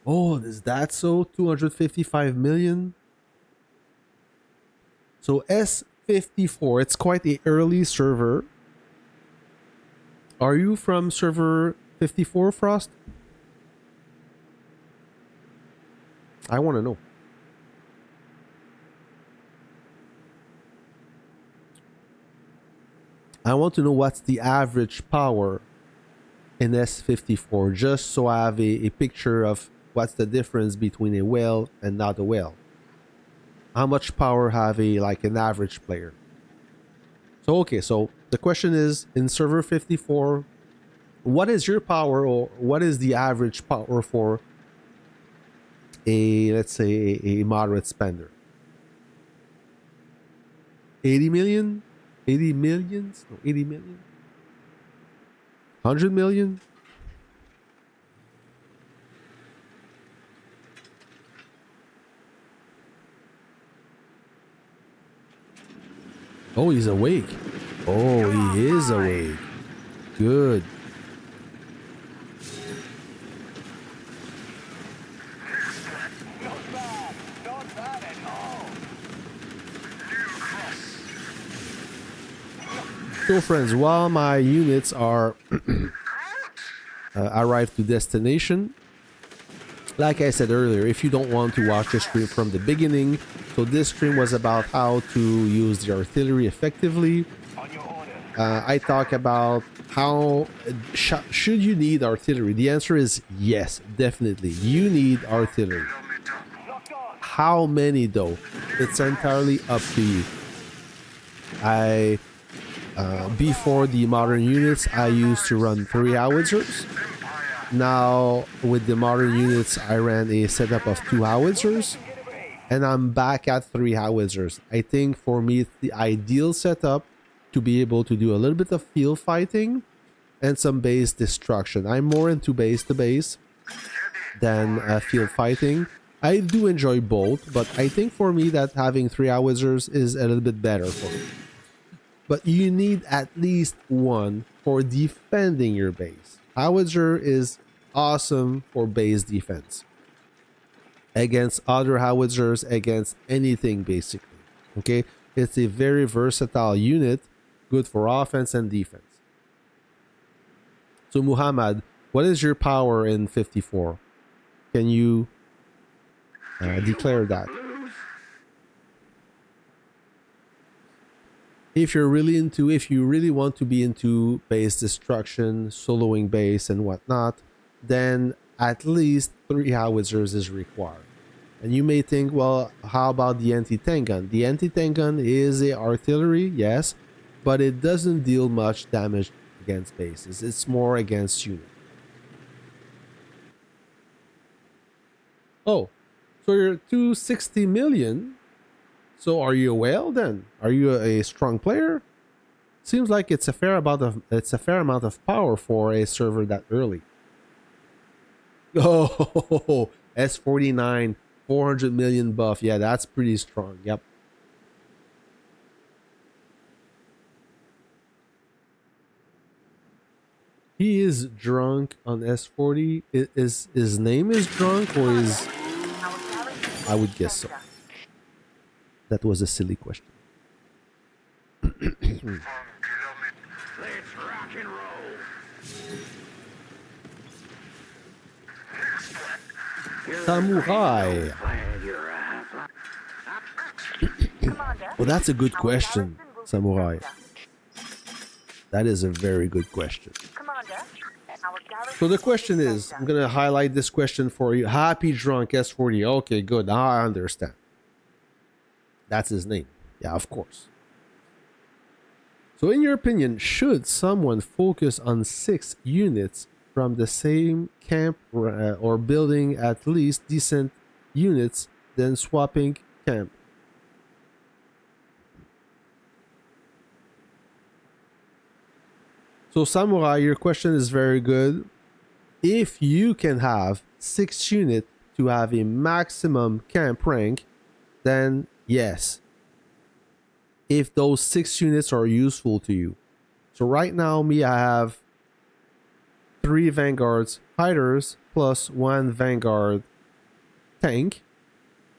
Oh, is that so? 255 million. So S54, it's quite a early server. Are you from server 54, Frost? I want to know. I want to know what's the average power in S54, just so I have a picture of what's the difference between a whale and not a whale. How much power have an average player? So okay, so the question is, in server 54, what is your power, or what is the average power for a, let's say, a moderate spender? 80 million? 80 millions? No, 80 million? 100 million? Oh, he's awake. Oh, he is awake. Good. So friends, while my units are arrived to destination, like I said earlier, if you don't want to watch the stream from the beginning, so this stream was about how to use the artillery effectively. I talk about how should you need artillery. The answer is yes, definitely. You need artillery. How many though? It's entirely up to you. Before the modern units, I used to run 3 howitzers. Now with the modern units, I ran a setup of 2 howitzers, and I'm back at 3 howitzers. I think for me it's the ideal setup to be able to do a little bit of field fighting and some base destruction. I'm more into base to base than field fighting. I do enjoy both, but I think for me that having 3 howitzers is a little bit better for me. But you need at least one for defending your base. Howitzer is awesome for base defense against other howitzers, against anything basically. Okay, it's a very versatile unit, good for offense and defense. So Muhammad, what is your power in 54? Can you declare that? If you really want to be into base destruction, soloing base and whatnot, then at least 3 howitzers is required. And you may think, well, how about the anti-tank gun? The anti-tank gun is a artillery, yes, but it doesn't deal much damage against bases. It's more against units. Oh, so you're 260 million. So are you a whale then? Are you a strong player? Seems like it's a fair amount of power for a server that early. Oh, S49, 400 million buff. Yeah, that's pretty strong. Yep. He is drunk on S40. Is his name is drunk or is? I would guess so. That was a silly question. Let's rock and roll. Samurai. Well, that's a good question, Samurai. That is a very good question. So the question is, I'm gonna highlight this question for you. Happy drunk S40. Okay, good. Now I understand. That's his name. Yeah, of course. So in your opinion, should someone focus on 6 units from the same camp or building at least decent units, then swapping camp? So Samurai, your question is very good. If you can have 6 units to have a maximum camp rank, then yes, if those 6 units are useful to you. So right now, me, I have 3 Vanguards fighters plus 1 Vanguard tank.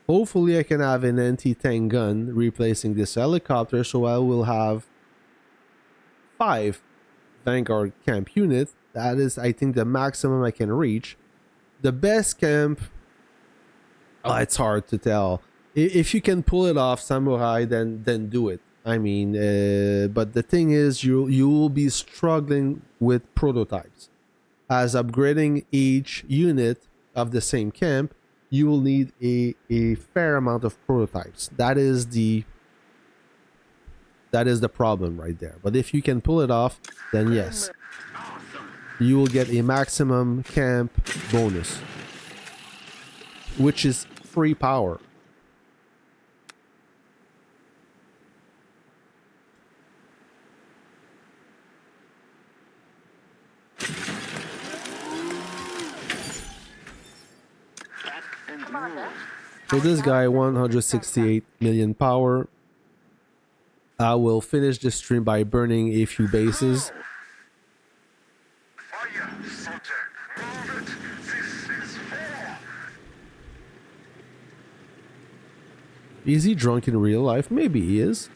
Hopefully I can have an anti-tank gun replacing this helicopter, so I will have 5 Vanguard camp units. That is, I think, the maximum I can reach. The best camp, it's hard to tell. If you can pull it off, Samurai, then do it. I mean, but the thing is, you will be struggling with prototypes. As upgrading each unit of the same camp, you will need a fair amount of prototypes. That is the problem right there. But if you can pull it off, then yes, you will get a maximum camp bonus, which is free power. So this guy, 168 million power. I will finish this stream by burning a few bases. Fire, soldier. Move it. This is war. Is he drunk in real life? Maybe he is.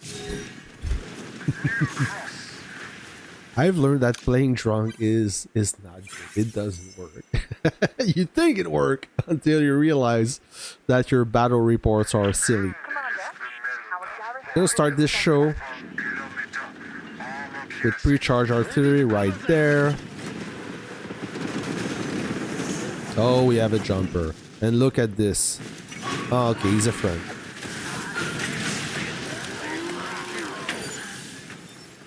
I've learned that playing drunk is not good. It doesn't work. You think it work until you realize that your battle reports are silly. Commander, our garrison Gonna start this show with pre-charge artillery right there. Oh, we have a jumper. And look at this. Oh, okay, he's a friend.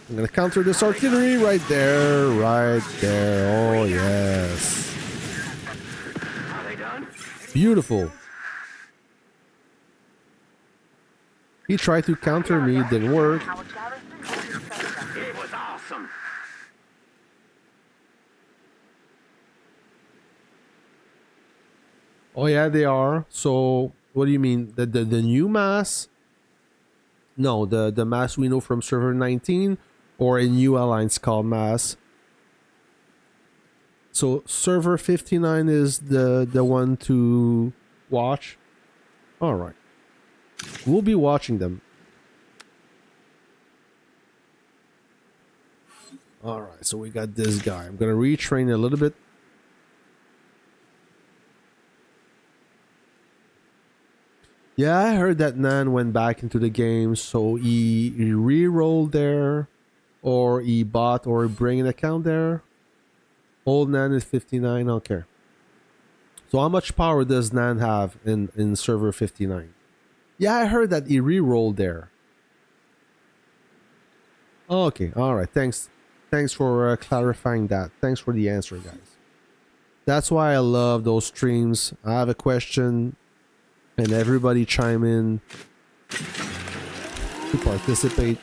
I'm gonna counter this artillery right there, right there. Oh, yes. Are they done? Beautiful. He tried to counter me, it didn't work. our garrison will defend us. It was awesome. Oh yeah, they are. So what do you mean? The new mass? No, the mass we know from server 19 or a new alliance called mass. So server 59 is the one to watch. All right. We'll be watching them. All right, so we got this guy. I'm going to retrain a little bit. Yeah, I heard that Nan went back into the game, so he re-rolled there, or he bought or bring an account there. Old Nan is 59, okay. So how much power does Nan have in server 59? Yeah, I heard that he re-rolled there. Okay, alright, thanks for clarifying that. Thanks for the answer, guys. That's why I love those streams. I have a question and everybody chime in to participate.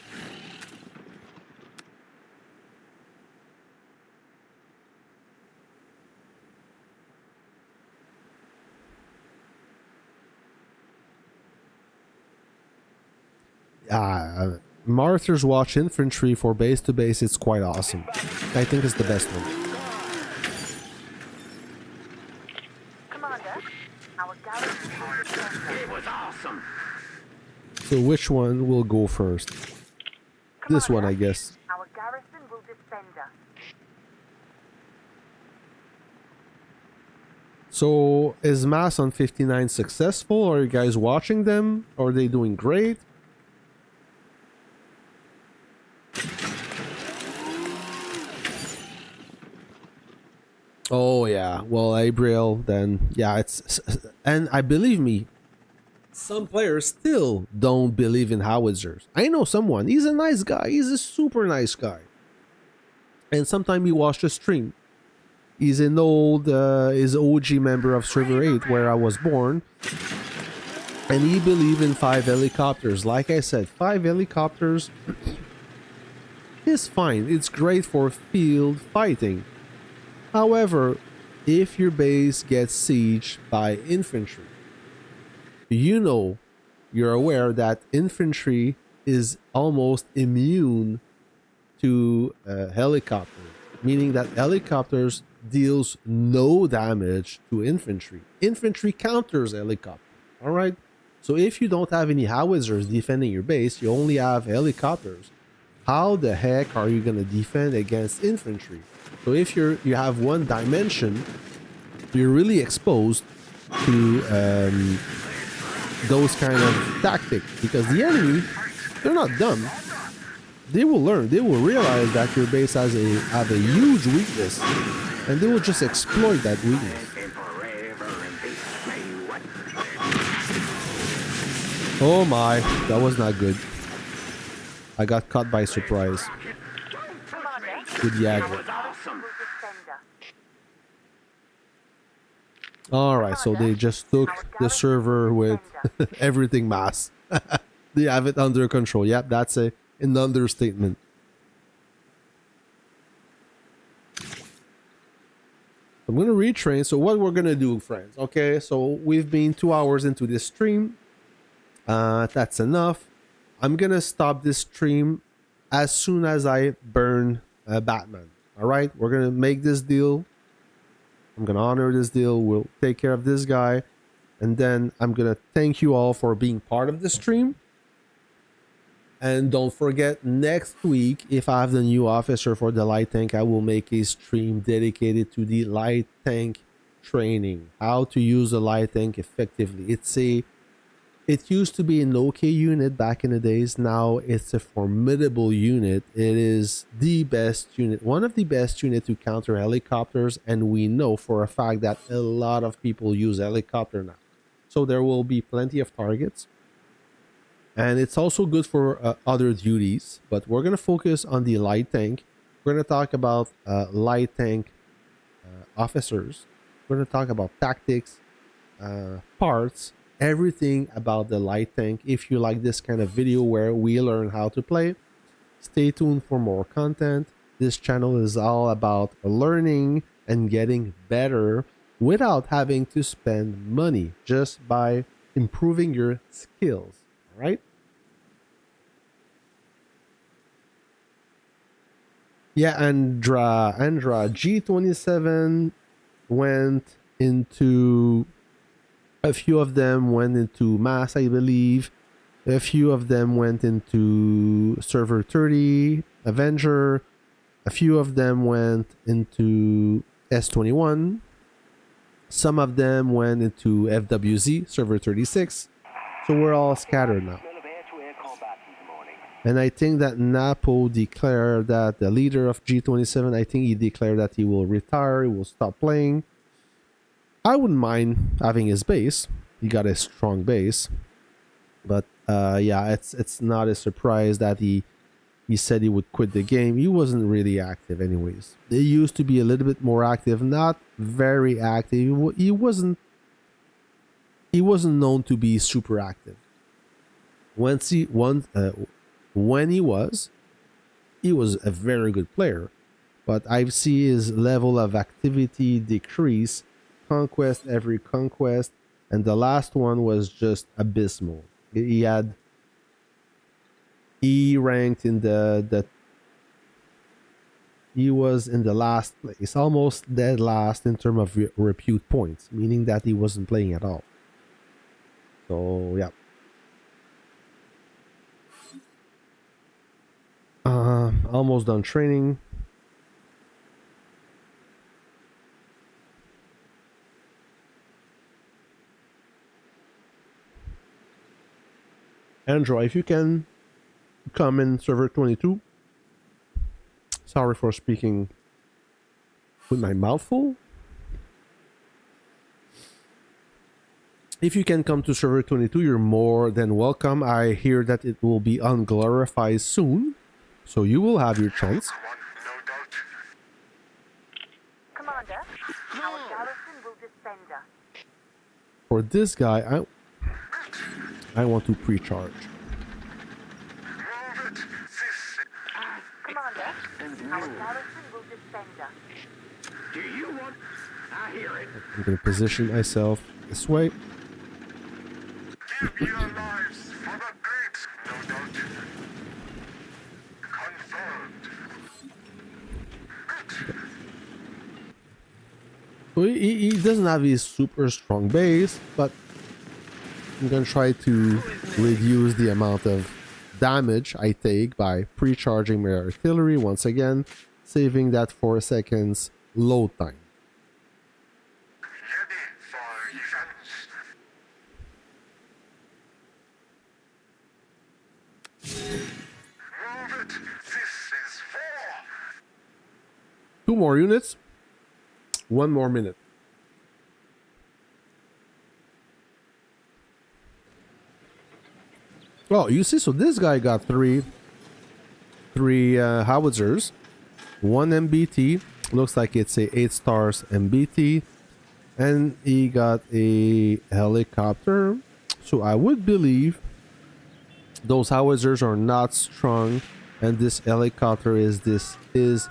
Martyrs Watch Infantry for base to base, it's quite awesome. I think it's the best one. Commander, our garrison will defend us. It was awesome. So which one will go first? This one, I guess. Our garrison will defend us. So is Mass on 59 successful? Are you guys watching them? Are they doing great? Oh yeah, well Abriel then yeah it's, and I believe me, some players still don't believe in howitzers. I know someone, he's a nice guy, he's a super nice guy, and sometime he watched the stream. He's an old is OG member of server 8 where I was born, and he believed in 5 helicopters. Like I said, 5 helicopters is fine, it's great for field fighting. However, if your base gets sieged by infantry, you're aware that infantry is almost immune to helicopters, meaning that helicopters deals no damage to infantry. Infantry counters helicopters, all right? So if you don't have any howitzers defending your base, you only have helicopters. How the heck are you going to defend against infantry? So if you have one dimension, you're really exposed to those kind of tactics, because the enemy, they're not dumb. They will learn. They will realize that your base has a huge weakness, and they will just exploit that weakness. Oh my, that was not good. I got caught by surprise. Good Jagger. Alright, so they just took the server with everything mass. They have it under control. Yep, that's an understatement. I'm going to retrain. So what we're going to do, friends. Okay, so we've been 2 hours into this stream. That's enough. I'm going to stop this stream as soon as I burn Batman. Alright, we're going to make this deal. I'm going to honor this deal. We'll take care of this guy. And then I'm going to thank you all for being part of the stream. And don't forget, next week, if I have the new officer for the light tank, I will make a stream dedicated to the light tank training, how to use a light tank effectively. It used to be an okay unit back in the days. Now it's a formidable unit. It is the best unit, one of the best units to counter helicopters, and we know for a fact that a lot of people use helicopter now. So there will be plenty of targets. And it's also good for other duties, but we're going to focus on the light tank. We're going to talk about light tank officers. We're going to talk about tactics, parts, everything about the light tank. If you like this kind of video where we learn how to play, stay tuned for more content. This channel is all about learning and getting better without having to spend money, just by improving your skills. All right. Yeah, Andra G27 went into, a few of them went into mass, I believe. A few of them went into server 30, Avenger. A few of them went into S21. Some of them went into FWZ, server 36. So we're all scattered now. And I think that Napo declared that the leader of G27, I think he declared that he will retire, he will stop playing. I wouldn't mind having his base. He got a strong base. But yeah, it's not a surprise that he said he would quit the game. He wasn't really active anyways. He used to be a little bit more active, not very active. He wasn't known to be super active. When he was a very good player, but I see his level of activity decrease, conquest every conquest, and the last one was just abysmal. He ranked in he was in the last place, almost dead last in terms of repute points, meaning that he wasn't playing at all. So yeah. Almost done training. Android, if you can come in server 22. Sorry for speaking with my mouth full. If you can come to server 22, you're more than welcome. I hear that it will be unglorified soon, so you will have your chance. Commander, our garrison will defend us. For this guy, I want to pre-charge. Commander, our garrison will defend us. Do you want? I hear it. I'm going to position myself this way. Give your lives for the great, no doubt. Confirmed. So he doesn't have his super strong base, but I'm going to try to reduce the amount of damage I take by pre-charging my artillery once again, saving that 4 seconds load time. Ready for events. Move it. This is for. 2 more units. 1 more minute. Oh, you see, so this guy got three howitzers, 1 MBT. Looks like it's a 8 stars MBT, and he got a helicopter. So I would believe those howitzers are not strong, and this helicopter is his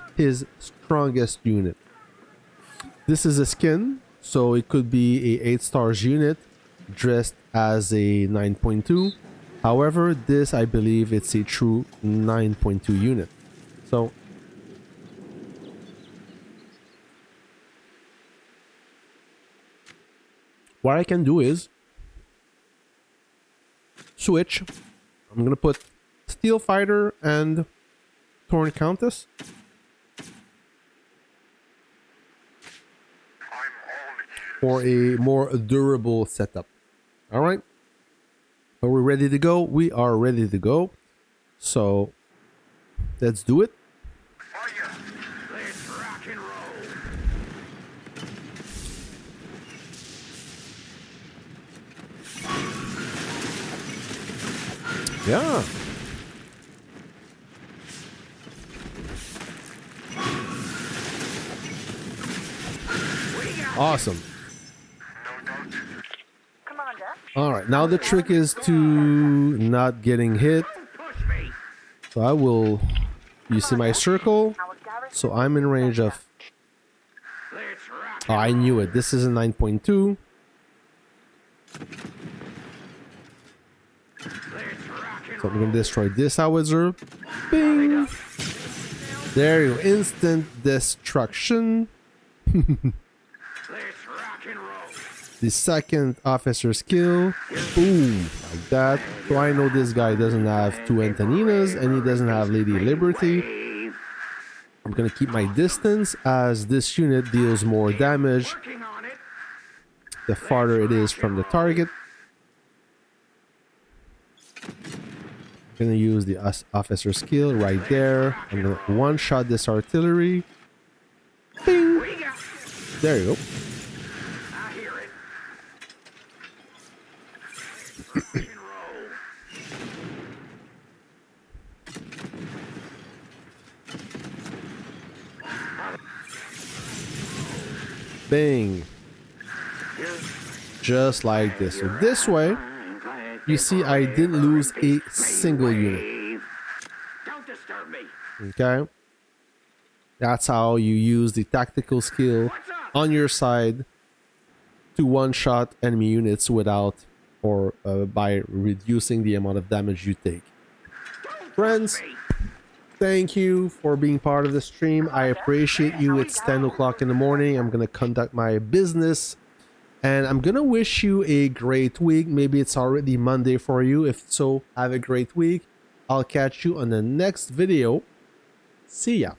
strongest unit. This is a skin, so it could be a 8 stars unit dressed as a 9.2. However, this, I believe, it's a true 9.2 unit. So what I can do is switch. I'm gonna put Steel Fighter and Torn Countess. For a more durable setup. All right. Are we ready to go? We are ready to go. So let's do it. Let's rock and roll. Yeah. Awesome. Commander, All right. Now the trick is to not getting hit. Push me. So I will. You see my circle? our garrison So I'm in range of. Let's rock. Oh, I knew it. This is a 9.2. Let's rock and So I'm gonna destroy this howitzer. Bing! There you go. Instant destruction. let's rock and roll. The second officer skill. Boom! Like that. So I know this guy doesn't have two Antoninas and he doesn't have Lady Liberty. Wave. I'm gonna keep my distance as this unit deals more damage Working on it. the farther it is from the target. I'm gonna use the officer skill right there. I'm gonna one-shot this artillery. Bing! We got. There you go. I hear it. Rock and roll. Bang! Just like this. So this way, you see I didn't lose a single unit. Wave. Don't disturb me. Okay? That's how you use the tactical skill What's up? on your side to one-shot enemy units without or by reducing the amount of damage you take. Friends, Me. thank you for being part of the stream. I appreciate you. It's 10 o'clock in the morning. I'm going to conduct my business and I'm going to wish you a great week. Maybe it's already Monday for you. If so, have a great week. I'll catch you on the next video. See ya.